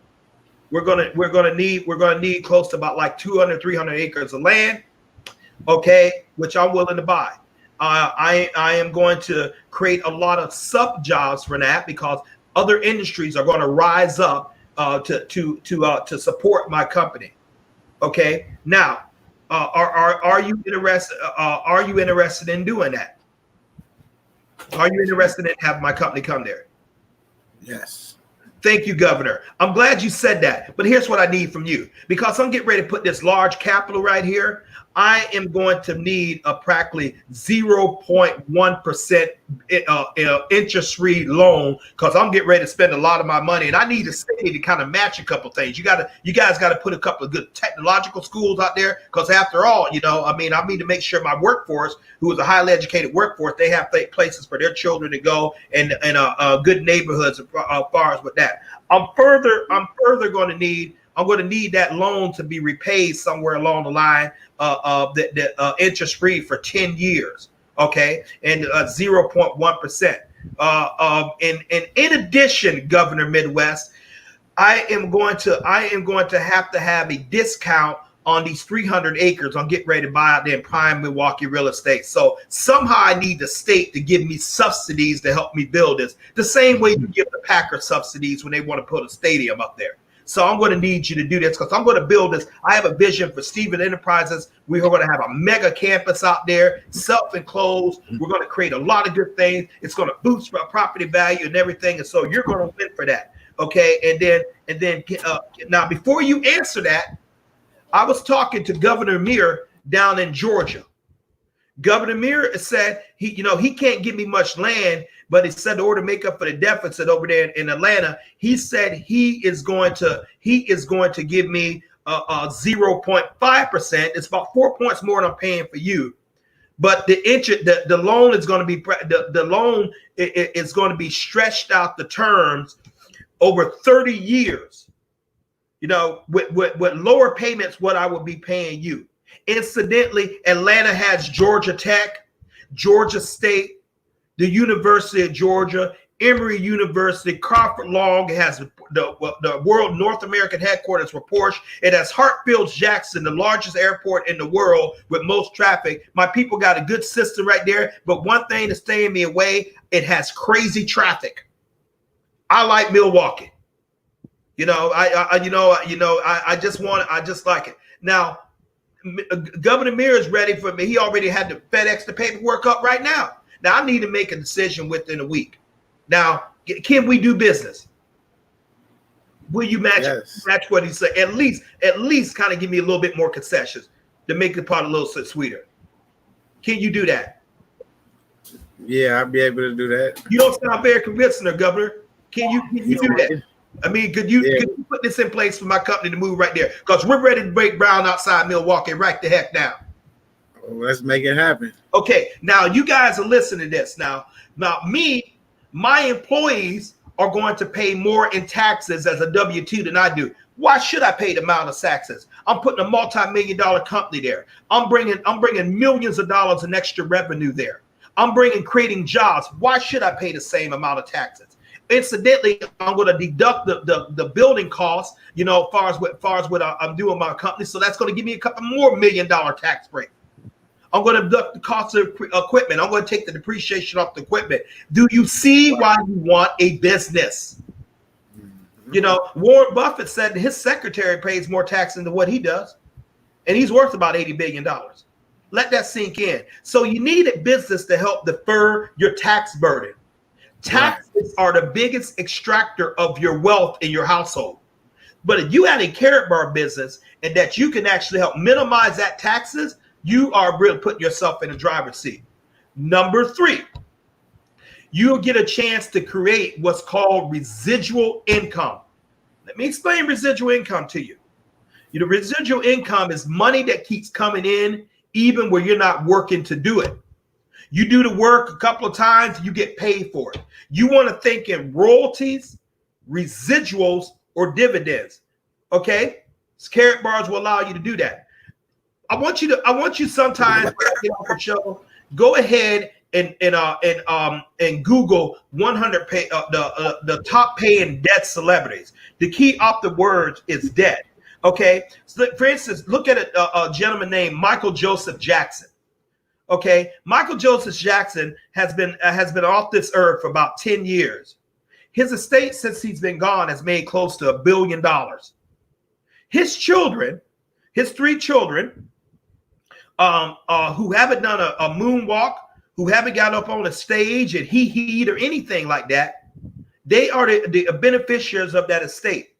we're gonna need close to about like 200-300 acres of land, okay, which I'm willing to buy. I am going to create a lot of sub jobs for that because other industries are going to rise up to support my company. Okay, now are you interested? Are you interested in doing that? Are you interested in having my company come there? Yes. Thank you, Governor. I'm glad you said that. But here's what I need from you. Because I'm getting ready to put this large capital right here, I am going to need a practically 0.1% interest-free loan because I'm getting ready to spend a lot of my money. And I need the city to kind of match a couple things. You guys got to put a couple of good technological schools out there because after all, I need to make sure my workforce, who is a highly educated workforce, they have places for their children to go and good neighborhoods as far as with that. I'm further going to need that loan to be repaid somewhere along the line the interest free for 10 years. Okay. And 0.1%. And in addition, Governor Midwest, I am going to have a discount on these 300 acres I'm getting ready to buy out there in prime Milwaukee real estate. So somehow I need the state to give me subsidies to help me build this. The same way you give the Packers subsidies when they want to put a stadium up there. So I'm going to need you to do this because I'm going to build this. I have a vision for Stephen Enterprises. We're going to have a mega campus out there, self-enclosed. We're going to create a lot of good things. It's going to boost our property value and everything. And so you're going to win for that. Okay. And then now before you answer that, I was talking to Governor Muir down in Georgia. Governor Muir said he can't give me much land, but he said in order to make up for the deficit over there in Atlanta, he said he is going to give me 0.5%. It's about 4 points more than I'm paying for you. But the loan is going to be stretched out the terms over 30 years. With lower payments, what I would be paying you. Incidentally, Atlanta has Georgia Tech, Georgia State, the University of Georgia, Emory University, Crawford Long. It has the world North American headquarters for Porsche. It has Hartsfield-Jackson, the largest airport in the world with most traffic. My people got a good system right there. But one thing that's staying me away, it has crazy traffic. I like Milwaukee. I just like it. Now, Governor Muir is ready for me. He already had to FedEx the paperwork up right now. Now I need to make a decision within a week. Now, can we do business? Will you match what he said? At least kind of give me a little bit more concessions to make the part a little sweeter. Can you do that? Yeah, I'll be able to do that. You don't sound very convincing, Governor. Can you do that? I mean, could you put this in place for my company to move right there? Because we're ready to break ground outside Milwaukee right the heck now. Well, let's make it happen. Okay, now you guys are listening to this. Now my employees are going to pay more in taxes as a W-2 than I do. Why should I pay the amount of taxes? I'm putting a multi-million-dollar company there. I'm bringing millions of dollars in extra revenue there. I'm creating jobs. Why should I pay the same amount of taxes? Incidentally, I'm going to deduct the building costs, as far as what I'm doing my company. So that's going to give me a couple more $1 million tax break. I'm going to deduct the cost of equipment. I'm going to take the depreciation off the equipment. Do you see why you want a business? Warren Buffett said his secretary pays more tax than what he does, and he's worth about $80 billion. Let that sink in. So you need a business to help defer your tax burden. Taxes are the biggest extractor of your wealth in your household. But if you had a carrot bar business and that you can actually help minimize that taxes, you are really putting yourself in the driver's seat. Number 3, you'll get a chance to create what's called residual income. Let me explain residual income to you. Residual income is money that keeps coming in even when you're not working to do it. You do the work a couple of times, you get paid for it. You want to think in royalties, residuals, or dividends. Okay? Carrot bars will allow you to do that. I want you sometimes when I get off the show, go ahead and Google 100 the top paying dead celebrities. The key off the words is dead. Okay, so for instance, look at a gentleman named Michael Joseph Jackson. Okay, Michael Joseph Jackson has been off this earth for about 10 years. His estate since he's been gone has made close to $1 billion. His children, his 3 children, who haven't done a moonwalk, who haven't got up on a stage and he or anything like that, they are the beneficiaries of that estate.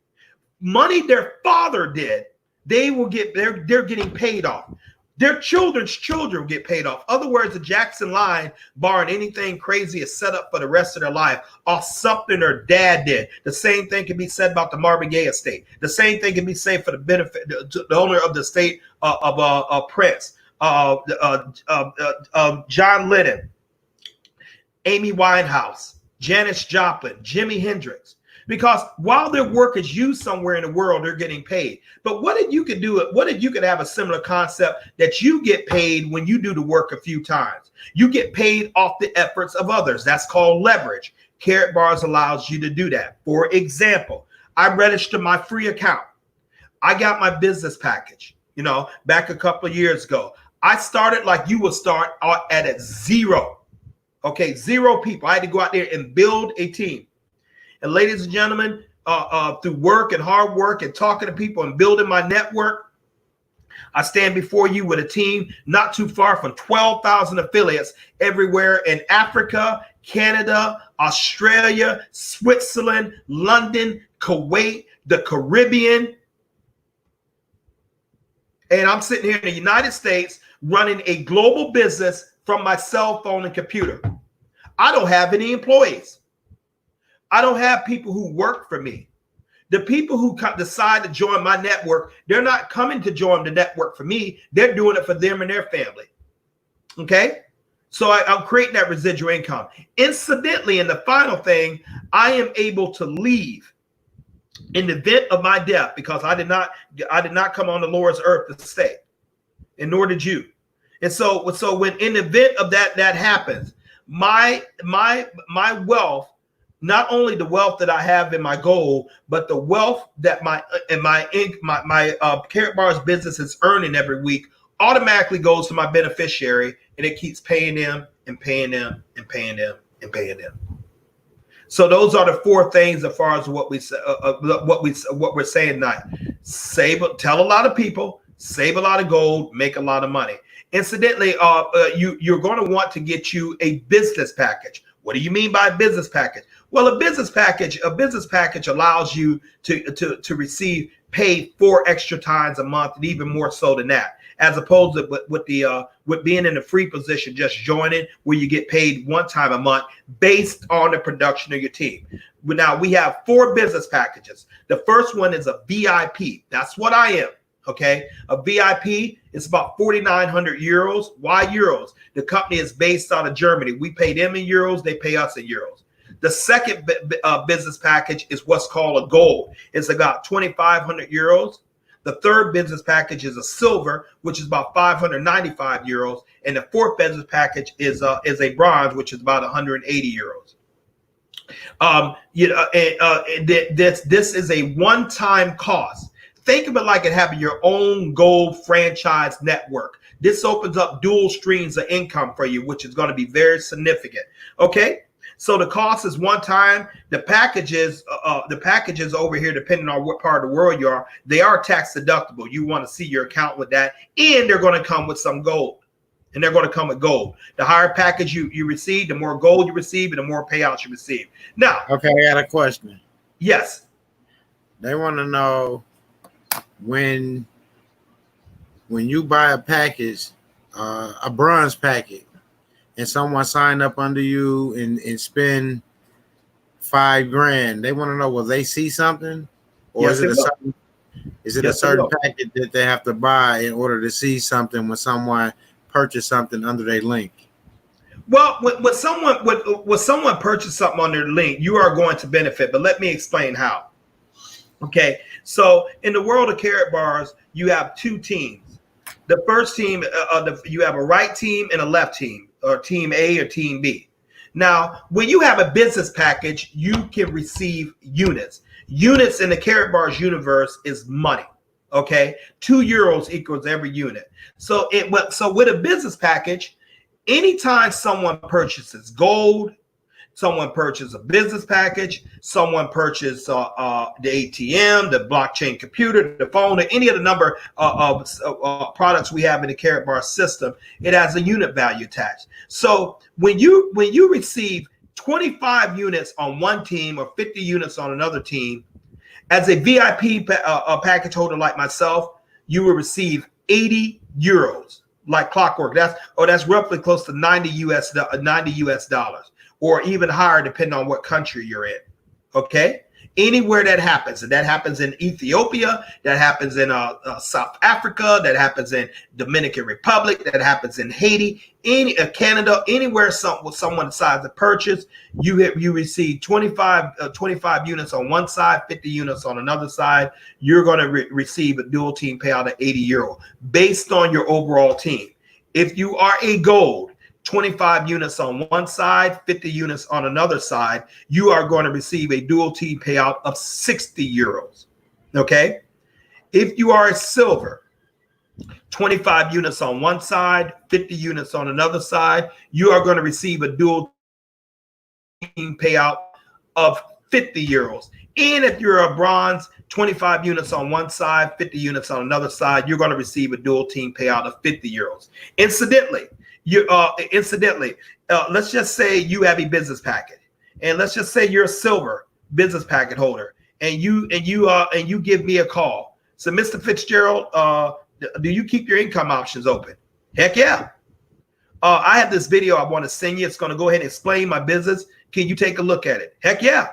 Money their father did, they're getting paid off. Their children's children get paid off. Other words, the Jackson line, barring anything crazy, is set up for the rest of their life off something their dad did. The same thing can be said about the Marvin Gaye estate. The same thing can be said for the benefit, the owner of the estate of Prince, John Lennon, Amy Winehouse, Janis Joplin, Jimi Hendrix. Because while their work is used somewhere in the world, they're getting paid. But what if you could do it? What if you could have a similar concept that you get paid when you do the work a few times? You get paid off the efforts of others. That's called leverage. Carrot Bars allows you to do that. For example, I registered my free account. I got my business package, back a couple of years ago. I started like you would start at a 0. Okay, 0 people. I had to go out there and build a team. And ladies and gentlemen, through work and hard work and talking to people and building my network, I stand before you with a team not too far from 12,000 affiliates everywhere in Africa, Canada, Australia, Switzerland, London, Kuwait, the Caribbean. And I'm sitting here in the United States running a global business from my cell phone and computer. I don't have any employees. I don't have people who work for me. The people who decide to join my network, they're not coming to join the network for me. They're doing it for them and their family. Okay? So I'm creating that residual income. Incidentally, in the final thing, I am able to leave in the event of my death, because I did not come on the Lord's earth to stay, and nor did you. And so when in the event of that happens, my wealth, not only the wealth that I have in my goal, but the wealth that my Carrot Bars business is earning every week automatically goes to my beneficiary, and it keeps paying them and paying them and paying them and paying them. So those are the 4 things as far as what we're saying tonight. Tell a lot of people, save a lot of gold, make a lot of money. Incidentally, you're going to want to get you a business package. What do you mean by a business package? Well, a business package allows you to receive paid 4 extra times a month, and even more so than that, as opposed to with being in a free position, just joining, where you get paid 1 time a month based on the production of your team. Now we have 4 business packages. The first one is a VIP. That's what I am. Okay, a VIP is about 4,900 euros. Why euros? The company is based out of Germany. We pay them in euros. They pay us in euros. The second business package is what's called a gold. It's about 2,500 euros. The third business package is a silver, which is about 595 euros. And the fourth business package is a bronze, which is about 180 euros. This is a one-time cost. Think of it like it having your own gold franchise network. This opens up dual streams of income for you, which is going to be very significant. Okay, so the cost is one time. The packages over here, depending on what part of the world you are, they are tax deductible. You want to see your account with that, and they're going to come with some gold. And they're going to come with gold. The higher package you receive, the more gold you receive, and the more payouts you receive. Now, okay, I got a question. Yes, they want to know, when you buy a package, a bronze package, and someone sign up under you and spend $5,000, they want to know, will they see something, or yes, is it a certain package that they have to buy in order to see something when someone purchase something under their link? Well, when someone purchase something under the link, you are going to benefit. But let me explain how. Okay, so in the world of Carrot Bars, you have 2 teams. The first team, you have a right team and a left team. or team A or team B. Now, when you have a business package, you can receive units. Units in the Carrot Bars universe is money. Okay, €2 equals every unit. So with a business package, anytime someone purchases gold, someone purchases a business package, someone purchases the ATM, the blockchain computer, the phone, or any of the number of products we have in the Carrot Bar system, it has a unit value attached. So when you receive 25 units on one team or 50 units on another team, as a VIP package holder like myself, you will receive €80 like clockwork. That's roughly close to 90 US dollars, or even higher depending on what country you're in. Okay, anywhere that happens, and that happens in Ethiopia, that happens in South Africa, that happens in Dominican Republic, that happens in Haiti, Canada, anywhere someone decides to purchase, you receive 25 units on one side, 50 units on another side. You're going to receive a dual team payout of €80 based on your overall team. If you are a gold, 25 units on one side, 50 units on another side, you are going to receive a dual team payout of €60. Okay. If you are a silver, 25 units on one side, 50 units on another side, you are going to receive a dual team payout of €50. And if you're a bronze, 25 units on one side, 50 units on another side, you're going to receive a dual team payout of €50. Incidentally, let's just say you have a business packet, and let's just say you're a silver business packet holder, and you give me a call. So, Mr. Fitzgerald, do you keep your income options open? Heck yeah. I have this video I want to send you. It's going to go ahead and explain my business. Can you take a look at it? Heck yeah.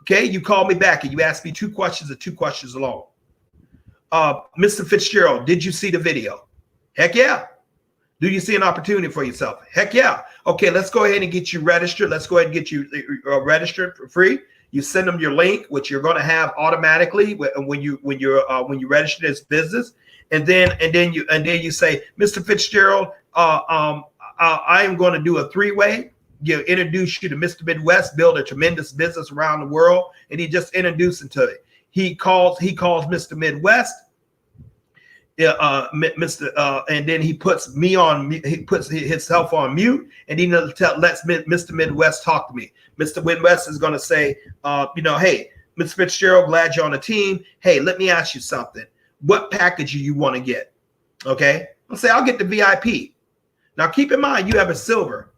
Okay, you call me back and you ask me 2 questions and 2 questions alone. Mr. Fitzgerald, did you see the video? Heck yeah. Do you see an opportunity for yourself? Heck yeah. Okay, let's go ahead and get you registered. Let's go ahead and get you registered for free. You send them your link, which you're going to have automatically when you register this business, and then you say, Mr. Fitzgerald, I am going to do a 3-way. Introduce you to Mr. Midwest, build a tremendous business around the world, and he just introduced him to it. He calls Mr. Midwest. And then he puts me on. He puts himself on mute, and he lets Mr. Midwest talk to me. Mr. Midwest is going to say, hey, Mr. Fitzgerald, glad you're on the team. Hey, let me ask you something. What package do you want to get? Okay, I'll say I'll get the VIP. Now keep in mind you have a silver.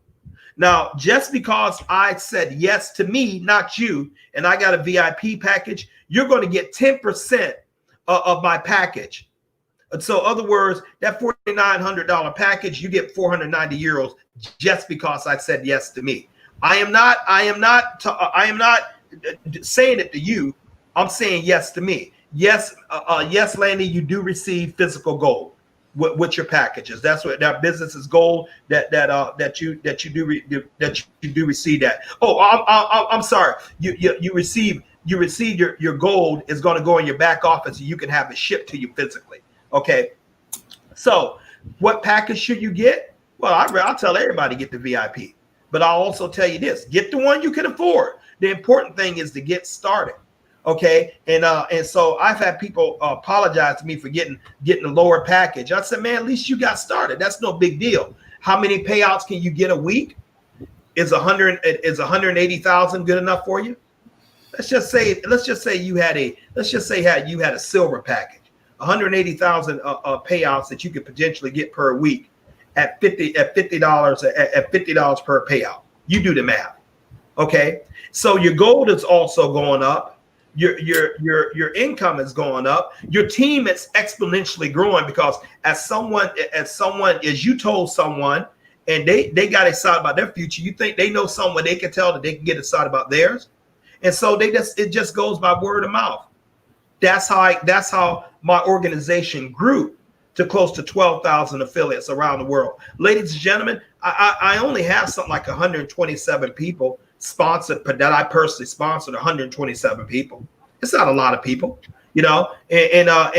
Now just because I said yes to me, not you, and I got a VIP package, you're going to get 10% of my package. So, in other words, that $4,900 package, you get €490 just because I said yes to me. I am not saying it to you. I'm saying yes to me. Yes, Landy, you do receive physical gold with your packages. That's what that business is gold. That you do receive that. Oh, I'm sorry. You receive your gold is going to go in your back office, and you can have it shipped to you physically. Okay, so what package should you get? Well, I'll tell everybody get the VIP, but I'll also tell you this: get the one you can afford. The important thing is to get started. Okay, and so I've had people apologize to me for getting a lower package. I said, man, at least you got started. That's no big deal. How many payouts can you get a week? Is 180,000 good enough for you? Let's just say you had a silver package. 180,000 payouts that you could potentially get per week at $50 per payout. You do the math. Okay. So your gold is also going up. Your income is going up. Your team is exponentially growing because as you told someone and they got excited about their future, you think they know someone they can tell that they can get excited about theirs. And so it just goes by word of mouth. That's how my organization grew to close to 12,000 affiliates around the world. Ladies and gentlemen, I only have something like 127 people sponsored, but that I personally sponsored 127 people. It's not a lot of people, you have to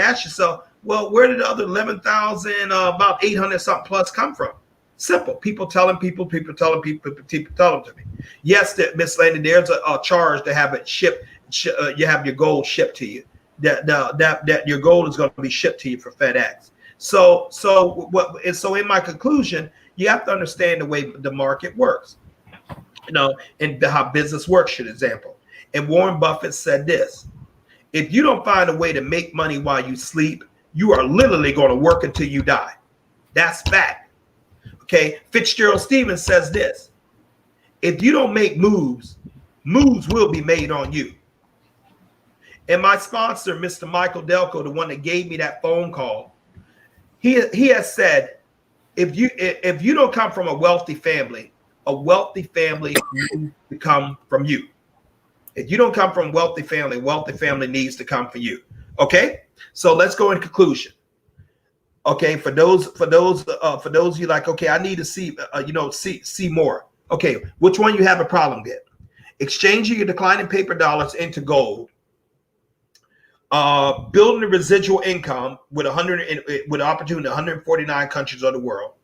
ask yourself, Well, where did the other 11,000, about 800 something plus come from? Simple. People telling people telling people tell them to me. Yes, Miss Lady, there's a charge to have it shipped. You have your gold shipped to you. That your gold is going to be shipped to you for FedEx. So in my conclusion, you have to understand the way the market works, and how business works, for example. And Warren Buffett said this: if you don't find a way to make money while you sleep, you are literally going to work until you die. That's fact. Okay, Fitzgerald Stevens says this: if you don't make moves, moves will be made on you. And my sponsor, Mr. Michael Delco, the one that gave me that phone call, he has said, if you don't come from a wealthy family needs to come from you. If you don't come from a wealthy family needs to come from you. Okay, so let's go in conclusion. Okay, for those of you like, okay, I need to see more. Okay, which one you have a problem with? Exchanging your declining paper dollars into gold, building a residual income with opportunity in 149 countries of the world,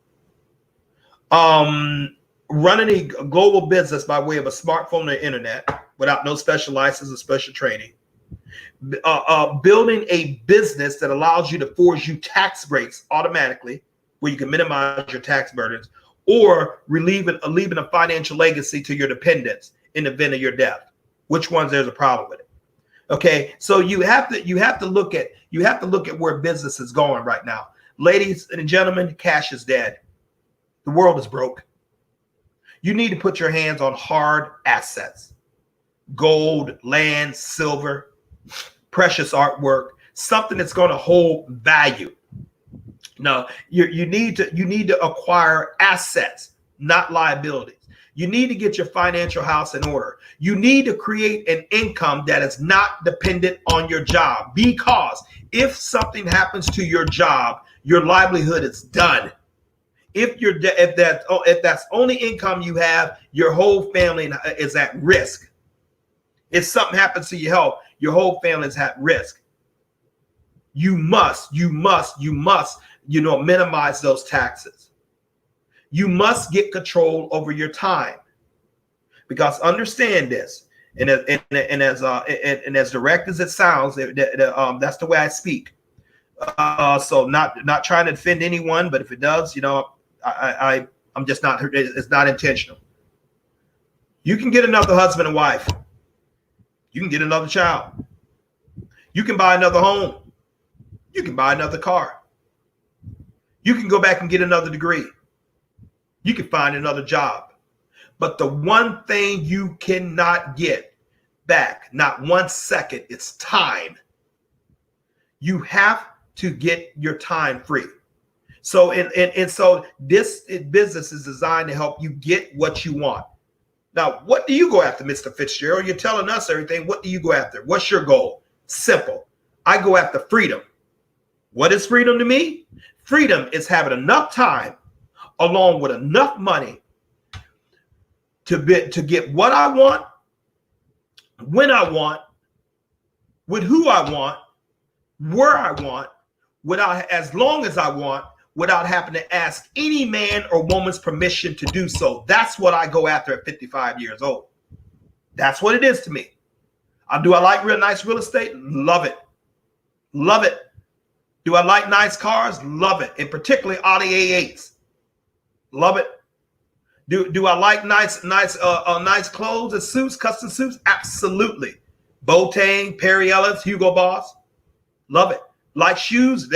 running a global business by way of a smartphone or internet without no special license or special training. Building a business that allows you to force you tax breaks automatically, where you can minimize your tax burdens, or leaving a financial legacy to your dependents in the event of your death. Which ones there's a problem with it? Okay, so you have to look at where business is going right now, ladies and gentlemen. Cash is dead. The world is broke. You need to put your hands on hard assets: gold, land, silver, precious artwork, something that's going to hold value. No, you need to acquire assets, not liabilities. You need to get your financial house in order. You need to create an income that is not dependent on your job, because if something happens to your job, your livelihood is done. If that's only income you have, your whole family is at risk. If something happens to your health, your whole family is at risk. You must, minimize those taxes. You must get control over your time, because understand this, and as direct as it sounds, that's the way I speak. So not trying to offend anyone, but if it does, I'm just not. It's not intentional. You can get another husband and wife. You can get another child. You can buy another home. You can buy another car. You can go back and get another degree. You can find another job. But the one thing you cannot get back, not 1 second, is time. You have to get your time free. So so this business is designed to help you get what you want. Now, what do you go after, Mr. Fitzgerald? You're telling us everything. What do you go after? What's your goal? Simple. I go after freedom. What is freedom to me? Freedom is having enough time along with enough money to get what I want, when I want, with who I want, where I want, as long as I want, without having to ask any man or woman's permission to do so. That's what I go after at 55 years old. That's what it is to me. Do I like nice real estate? Love it. Love it. Do I like nice cars? Love it. And particularly Audi A8s. Love it. Do I like nice clothes and suits, custom suits? Absolutely. Boateng, Perry Ellis, Hugo Boss. Love it. Like shoes?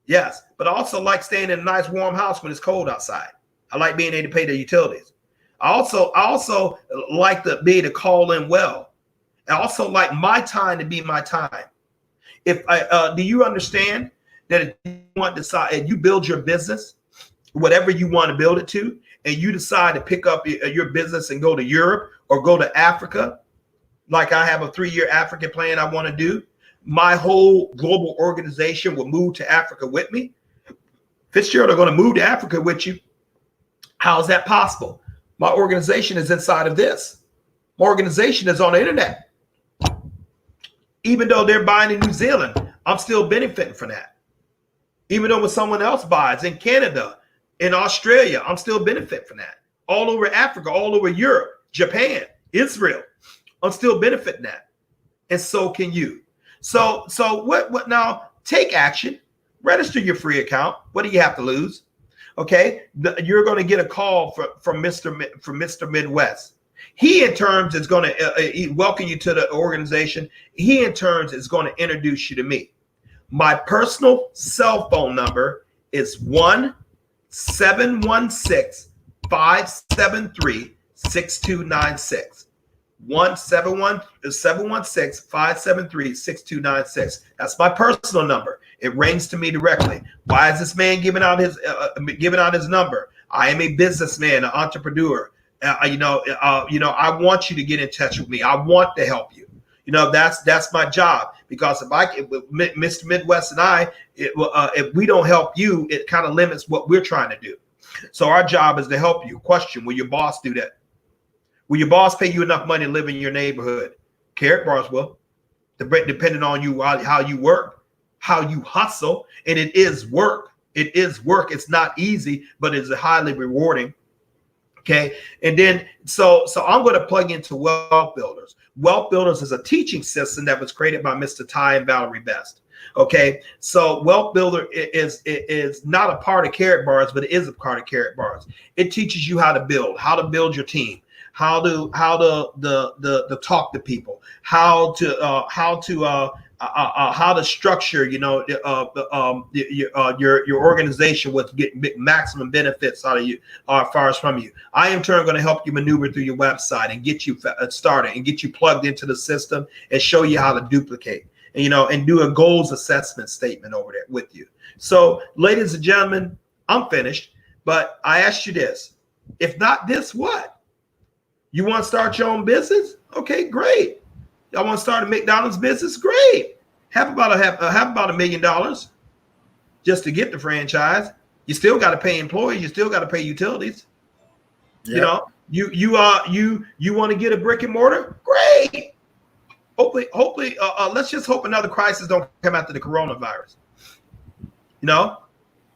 Yes. But I also like staying in a nice warm house when it's cold outside. I like being able to pay the utilities. I also like to be able to call in well. I also like my time to be my time. Do you understand that if you want to decide, and you build your business, whatever you want to build it to, and you decide to pick up your business and go to Europe or go to Africa, like I have a 3-year African plan I want to do, my whole global organization will move to Africa with me. Fitzgerald are going to move to Africa with you. How is that possible? My organization is inside of this. My organization is on the internet. Even though they're buying in New Zealand, I'm still benefiting from that. Even though when someone else buys in Canada, in Australia, I'm still benefit from that. All over Africa, all over Europe, Japan, Israel, I'm still benefiting that. And so can you. So what now? Take action. Register your free account. What do you have to lose? Okay, you're going to get a call from Mr. Midwest. He in turns is going to welcome you to the organization. He in turns is going to introduce you to me. My personal cell phone number is 1-716-573-6296. 1-716-573-6296. That's my personal number. It rings to me directly. Why is this man giving out his number? I am a businessman, an entrepreneur. I want you to get in touch with me. I want to help you. That's my job, because if Mr. Midwest and I, if we don't help you, it kind of limits what we're trying to do. So our job is to help you. Question: will your boss do that? Will your boss pay you enough money to live in your neighborhood? Carrot Bars will, depending on you, how you work, how you hustle. And it is work. It is work. It's not easy, but it's highly rewarding. Okay. And then, so I'm going to plug into Wealth Builders. Wealth Builders is a teaching system that was created by Mr. Ty and Valerie Best. Okay. So Wealth Builder is not a part of Carrot Bars, but it is a part of Carrot Bars. It teaches you how to build your team, how to talk to people, how to structure, your organization with get maximum benefits out of you, as far as from you. I am in turn going to help you maneuver through your website and get you started and get you plugged into the system and show you how to duplicate, and do a goals assessment statement over there with you. So, ladies and gentlemen, I'm finished, but I asked you this: if not this, what? You want to start your own business? Okay, great. Y'all want to start a McDonald's business? Great. Have about $1 million just to get the franchise. You still got to pay employees. You still got to pay utilities. Yep. You want to get a brick and mortar? Great. Hopefully, let's just hope another crisis don't come after the coronavirus.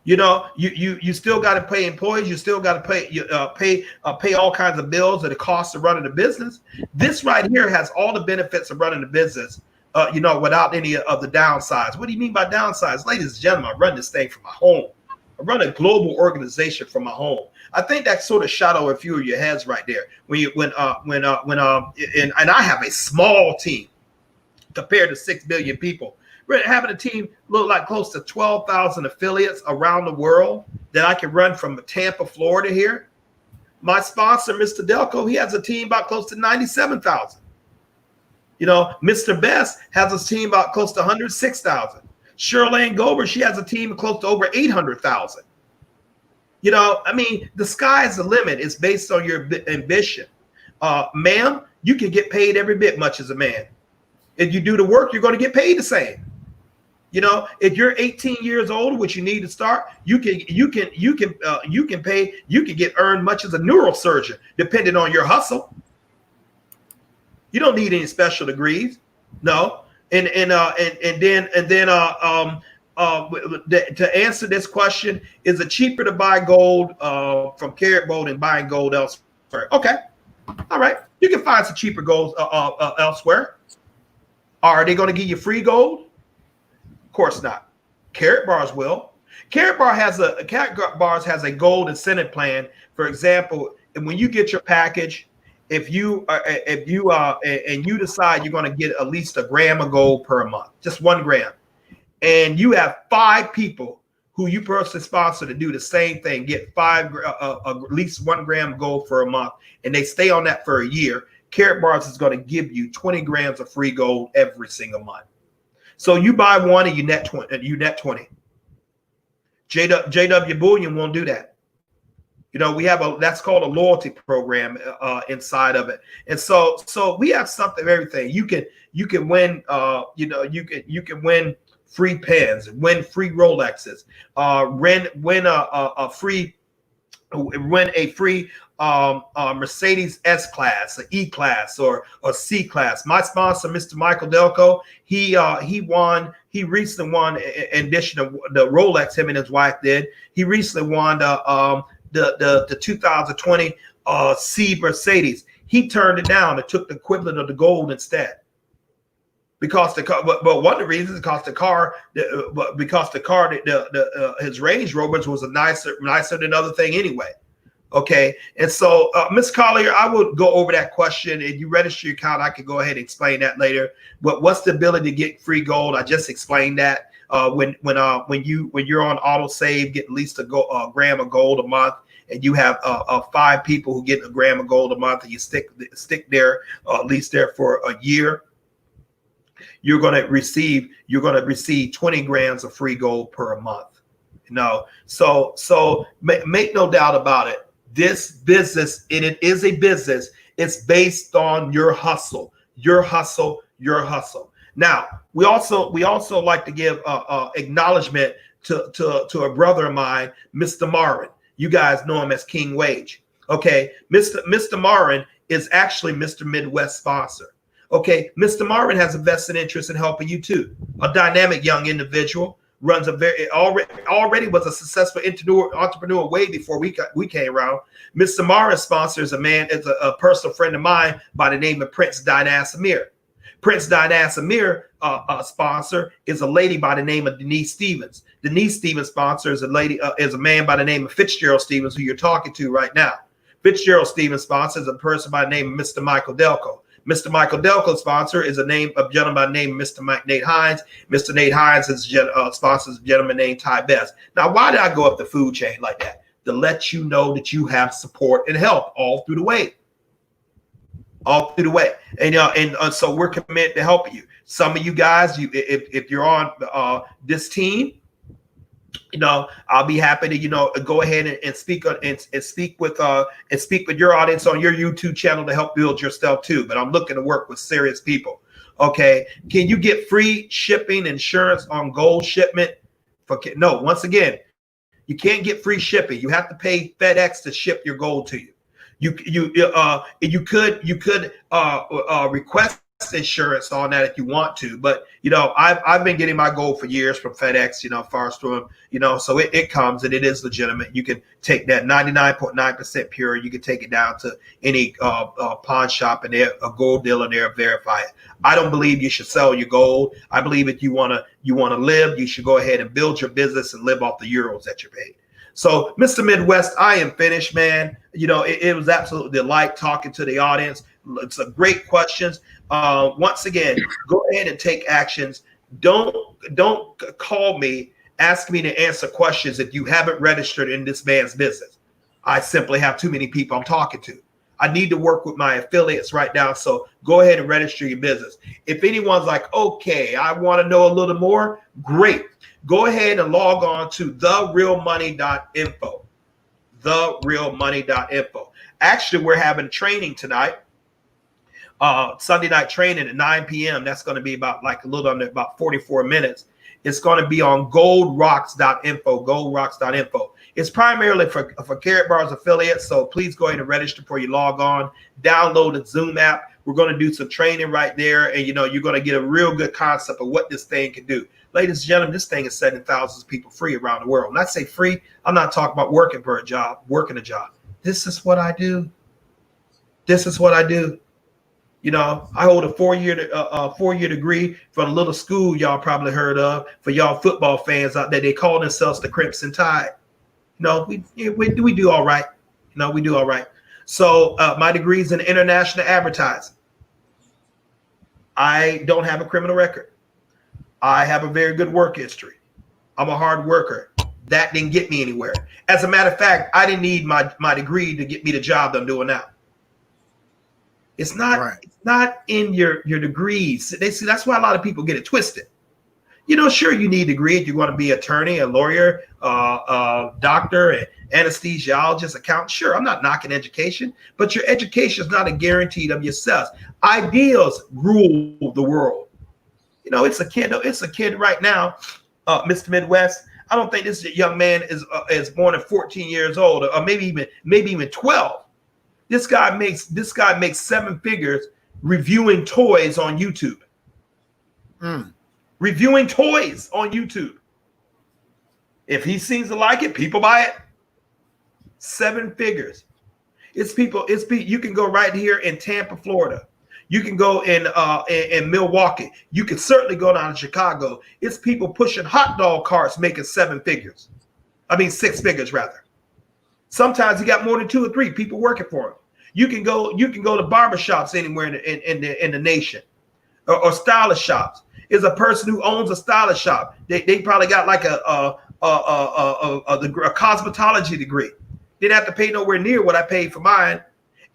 You still got to pay employees. You still got to pay all kinds of bills and the cost of running a business. This right here has all the benefits of running a business, without any of the downsides. What do you mean by downsides? Ladies and gentlemen, I run this thing from my home. I run a global organization from my home. I think that sort of shot over a few of your heads right there. And I have a small team compared to 6 billion people. We're having a team look like close to 12,000 affiliates around the world that I can run from Tampa, Florida here. My sponsor, Mr. Delco, he has a team about close to 97,000. Mr. Best has a team about close to 106,000. Shirlane Gober, she has a team close to over 800,000. The sky is the limit. It's based on your ambition. Ma'am, you can get paid every bit much as a man. If you do the work, you're going to get paid the same. If you're 18 years old, which you need to start, you can get earned much as a neurosurgeon, depending on your hustle. You don't need any special degrees, no. To answer this question, is it cheaper to buy gold from Carrot Gold and buying gold elsewhere? Okay, all right, you can find some cheaper gold elsewhere. Are they going to give you free gold? Of course not. Carrot Bars will. Carrot Bars has a gold incentive plan. For example, when you get your package, if you decide you're going to get at least a gram of gold per month, just 1 gram, and you have 5 people who you personally sponsor to do the same thing, get at least 1 gram of gold for a month, and they stay on that for a year, Carrot Bars is going to give you 20 grams of free gold every single month. So you buy one and you net 20. JW Bullion won't do that. We have that's called a loyalty program inside of it. And so we have something of everything. You can win, you can win free pens, win free Rolexes, win a free win a free Mercedes S class, an E class, or C class. My sponsor, Mr. Michael Delco, he recently won, in addition to the Rolex him and his wife did. He recently won the 2020 C Mercedes. He turned it down and took the equivalent of the gold instead. Because the car, but one of the reasons is because the car, his Range Rovers was a nicer than other thing anyway. Okay, and so Ms. Collier, I will go over that question. And you register your account, I can go ahead and explain that later. But what's the ability to get free gold? I just explained that. When you're on auto save, get at least a gram of gold a month, and you have 5 people who get a gram of gold a month, and you stick there at least there for a year. You're going to receive 20 grams of free gold per month. So make no doubt about it. This business, and it is a business, it's based on your hustle. Now, we also like to give acknowledgement to a brother of mine, Mr. Marin. You guys know him as King Wage. Okay, Mr. Marin is actually Mr. Midwest sponsor. Okay, Mr. Marvin has a vested interest in helping you too. A dynamic young individual, runs already was a successful entrepreneur way before we came around. Mr. Marvin's sponsor is a personal friend of mine by the name of Prince Dinah Amir. Prince Dinah Amir sponsor is a lady by the name of Denise Stevens. Denise Stevens' sponsor is a man by the name of Fitzgerald Stevens, who you're talking to right now. Fitzgerald Stevens' sponsor is a person by the name of Mr. Michael Delco. Mr. Michael Delco's sponsor is a gentleman by the name of Mr. Nate Hines. Mr. Nate Hines sponsors a gentleman named Ty Best. Now, why did I go up the food chain like that? To let you know that you have support and help all through the way. And so we're committed to helping you. Some of you guys, if you're on this team, I'll be happy to go ahead and speak with your audience on your YouTube channel to help build your stuff too. But I'm looking to work with serious people. Okay, can you get free shipping insurance on gold shipment? No, once again, you can't get free shipping. You have to pay FedEx to ship your gold to you. You could request insurance on that if you want to, but I've been getting my gold for years from FedEx, far as through them, so it comes and it is legitimate. You can take that 99.9% pure. You can take it down to any pawn shop and a gold dealer there, verify it. I don't believe you should sell your gold. I believe if you want to live, you should go ahead and build your business and live off the euros that you're paid. So, Mr. Midwest, I am finished, man. It was absolutely a delight talking to the audience. It's a great questions. Once again, go ahead and take actions. Don't call me, ask me to answer questions if you haven't registered in this man's business. I simply have too many people I'm talking to. I need to work with my affiliates right now. So go ahead and register your business. If anyone's like, okay, I want to know a little more, great. Go ahead and log on to therealmoney.info. Therealmoney.info. Actually, we're having training tonight. Sunday night training at 9 p.m. That's going to be about a little under about 44 minutes. It's going to be on goldrocks.info, goldrocks.info. It's primarily for Carrot Bar's affiliates, so please go ahead and register before you log on. Download the Zoom app. We're going to do some training right there, and you're going to get a real good concept of what this thing can do. Ladies and gentlemen, this thing is setting thousands of people free around the world. When I say free, I'm not talking about working a job. This is what I do. I hold a four-year degree from a little school y'all probably heard of. For y'all football fans out there, they call themselves the Crimson Tide. We do all right. We do all right. So my degree is in international advertising. I don't have a criminal record. I have a very good work history. I'm a hard worker. That didn't get me anywhere. As a matter of fact, I didn't need my degree to get me the job that I'm doing now. It's not right. It's not in your degrees. That's why a lot of people get it twisted. Sure, you need a degree if you want to be an attorney, a lawyer, doctor, an anesthesiologist, accountant. Sure, I'm not knocking education, but your education is not a guarantee of your success. Ideals rule the world. It's a kid right now, Mr. Midwest. I don't think this young man is born at 14 years old, or maybe even 12. This guy makes 7 figures reviewing toys on YouTube. Reviewing toys on YouTube. If he seems to like it, people buy it. 7 figures. It's people. You can go right here in Tampa, Florida. You can go in Milwaukee. You can certainly go down to Chicago. It's people pushing hot dog carts making 7 figures. I mean 6 figures rather. Sometimes you got more than 2 or 3 people working for him. You can go to barbershops anywhere in the nation, or stylist shops. Is a person who owns a stylist shop. They probably got like a cosmetology degree. Didn't have to pay nowhere near what I paid for mine,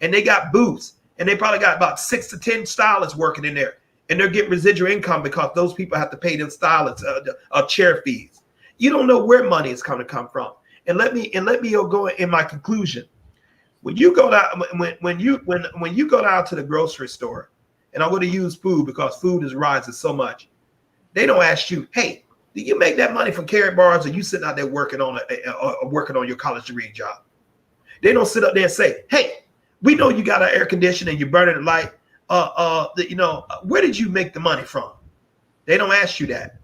and they got booths, and they probably got about 6 to 10 stylists working in there, and they're getting residual income because those people have to pay them stylists chair fees. You don't know where money is going to come from. And let me go in my conclusion. When you go down when you go down to the grocery store, and I'm going to use food because food is rising so much, they don't ask you, hey, do you make that money from carrot bars, or you sitting out there working on your college degree job? They don't sit up there and say, hey, we know you got an air conditioner and you're burning the light. Where did you make the money from? They don't ask you that.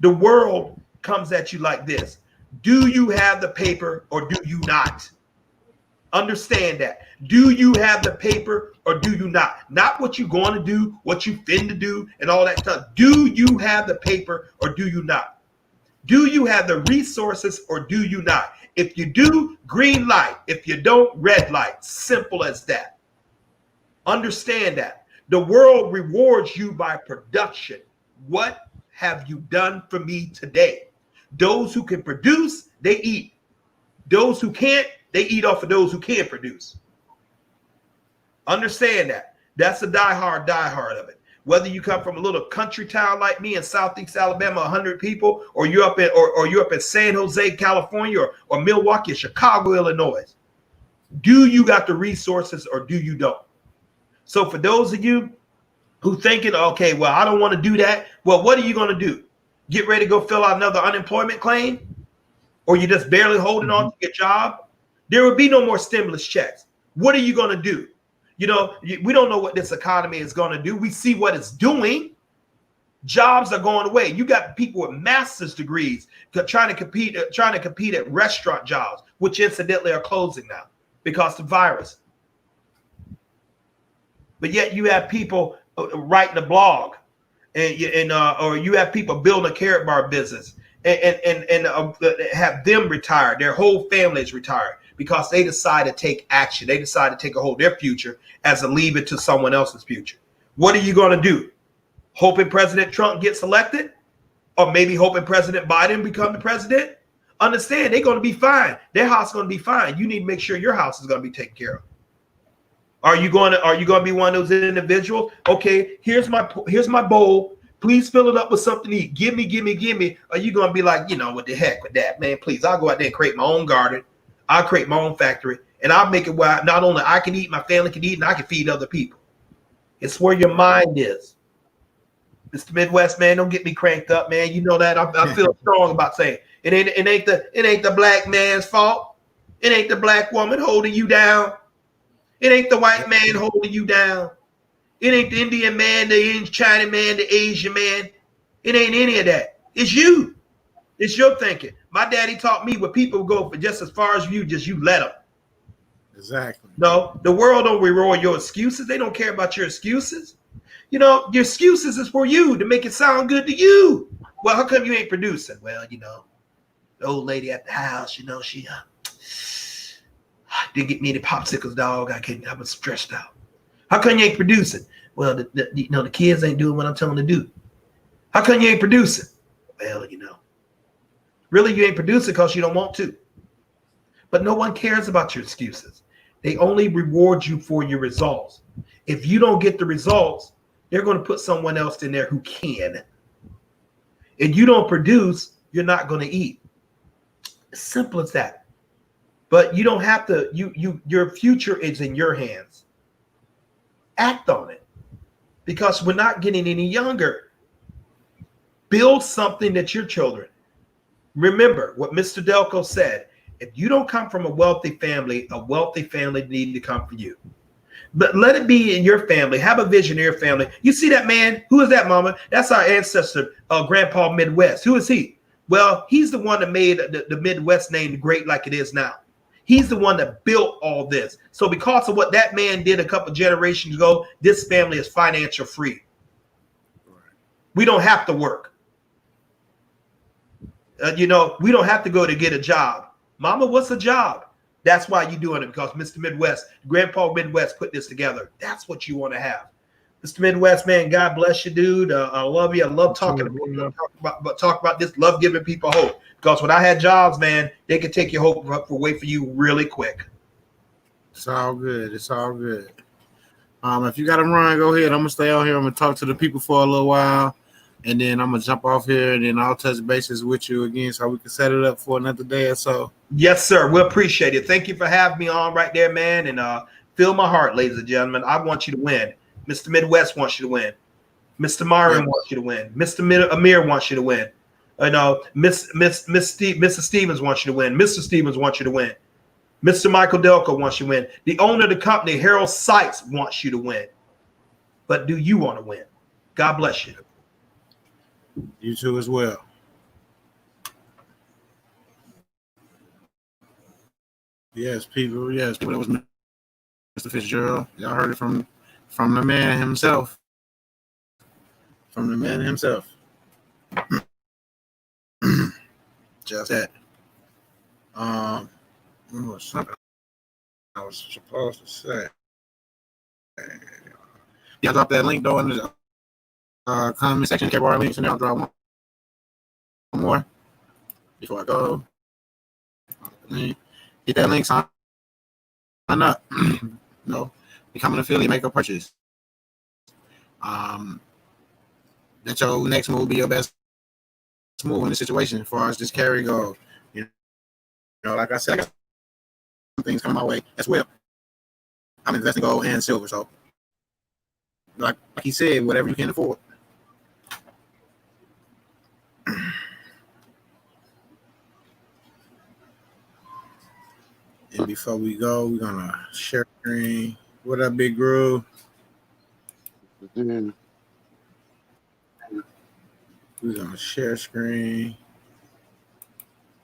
The world comes at you like this. Do you have the paper or do you not? Understand that. Do you have the paper or do you not? Not what you're going to do, what you finna do, and all that stuff. Do you have the paper or do you not? Do you have the resources or do you not? If you do, green light. If you don't, red light. Simple as that. Understand that. The world rewards you by production. What have you done for me today? Those who can produce, they eat. Those who can't, they eat off of those who can't produce. Understand that. That's the diehard of it. Whether you come from a little country town like me in Southeast Alabama, 100 people, or you're up in San Jose, California, or Milwaukee, or Chicago, Illinois. Do you got the resources or do you don't? So for those of you who thinking, okay, well, I don't want to do that. Well, what are you going to do? Get ready to go fill out another unemployment claim? Or you're just barely holding on to your job? There will be no more stimulus checks. What are you going to do? We don't know what this economy is going to do. We see what it's doing. Jobs are going away. You got people with master's degrees trying to compete at restaurant jobs, which incidentally are closing now because of the virus. But yet you have people writing a blog, or you have people building a carrot bar business and have them retired. Their whole family is retired because they decide to take action. They decide to take a hold of their future as to leave it to someone else's future. What are you going to do? Hoping President Trump gets elected? Or maybe hoping President Biden become the president? Understand, they're going to be fine. Their house is going to be fine. You need to make sure your house is going to be taken care of. Are you going to be one of those individuals? Okay, here's my bowl. Please fill it up with something to eat. Give me. Are you going to be like, what the heck with that, man? Please, I'll go out there and create my own garden. I'll create my own factory, and I'll make it where not only I can eat, my family can eat, and I can feed other people. It's where your mind is. Mr. Midwest, man, don't get me cranked up, man. You know that I feel strong about saying it ain't the black man's fault. It ain't the black woman holding you down. It ain't the white man holding you down. It ain't the Indian man, the China man, the Asian man. It ain't any of that. It's you. It's your thinking. My daddy taught me when people go for just as far as you, just you let them. Exactly. No, the world don't reward your excuses. They don't care about your excuses. Your excuses is for you to make it sound good to you. Well, how come you ain't producing? Well, the old lady at the house, she didn't get me any popsicles, dog. I was stressed out. How come you ain't producing? Well, the kids ain't doing what I'm telling them to do. How come you ain't producing? Well, really you ain't producing because you don't want to. But no one cares about your excuses. They only reward you for your results. If you don't get the results, they're going to put someone else in there who can. And you don't produce, you're not going to eat. As simple as that. But you don't have to, your future is in your hands. Act on it. Because we're not getting any younger. Build something that your children Remember what Mr. Delco said. If you don't come from a wealthy family need to come from you. But let it be in your family. Have a vision in your family. You see that man? Who is that, mama? That's our ancestor, Grandpa Midwest. Who is he? Well, he's the one that made the Midwest name great like it is now. He's the one that built all this. So because of what that man did a couple generations ago, this family is financial free. We don't have to work. We don't have to go to get a job. Mama, what's a job? That's why you're doing it, because Mr. Midwest, Grandpa Midwest put this together. That's what you want to have. Mr. Midwest, man, God bless you, dude. I love you. I love talking to people, talk about this, love giving people hope. Because when I had jobs, man, they could take your hope away from you really quick. It's all good. It's all good. If you got to run, go ahead. I'm going to stay on here. I'm going to talk to the people for a little while. And then I'm going to jump off here, and then I'll touch bases with you again so we can set it up for another day or so. Yes, sir. We appreciate it. Thank you for having me on right there, man. And feel my heart, ladies and gentlemen. I want you to win. Mr. Midwest wants you to win. Mr. Myron wants you to win. Mr. Amir wants you to win. Mr. Stevens wants you to win. Mr. Stevens wants you to win. Mr. Michael Delco wants you to win. The owner of the company, Harold Sykes, wants you to win. But do you want to win? God bless you. You too as well. Yes, people. Yes, but it was Mr. Fitzgerald. Y'all heard it from the man himself. From the man himself. Just that. Something I was supposed to say. Yeah, I dropped that link though in the comment section. Keep our links, and then I'll drop one more before I go. Hit that link, sign up. Become an affiliate, make a purchase. Let your next move be your best move in the situation as far as this carry goes. Like I said, I got some things coming my way as well. I'm investing gold and silver, so like he said, whatever you can afford. And before we go, we're gonna share screen. What up, Big Groove? We're gonna share screen.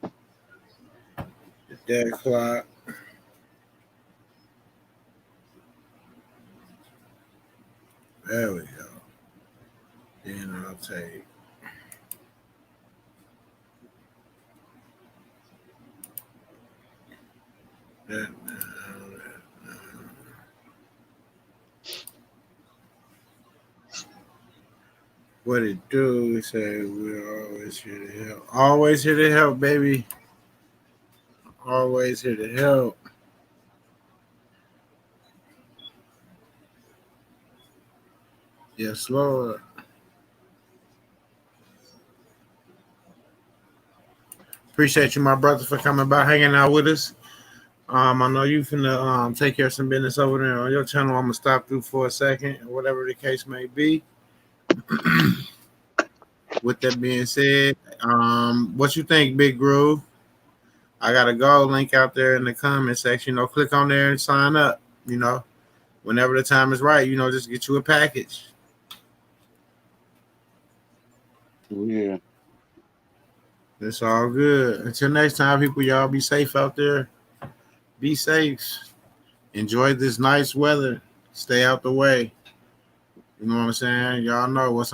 The dead clock. There we go. Then I'll take. What it do? We say we're always here to help. Always here to help, baby. Always here to help. Yes, Lord. Appreciate you, my brother, for coming by, hanging out with us. I know you finna take care of some business over there on your channel. I'm gonna stop through for a second, or whatever the case may be. With that being said, what you think, Big Groove? I got a gold link out there in the comment section. Click on there and sign up. Whenever the time is right, just get you a package. Yeah. It's all good. Until next time, people, y'all be safe out there. Be safe. Enjoy this nice weather. Stay out the way. You know what I'm saying? Y'all know what's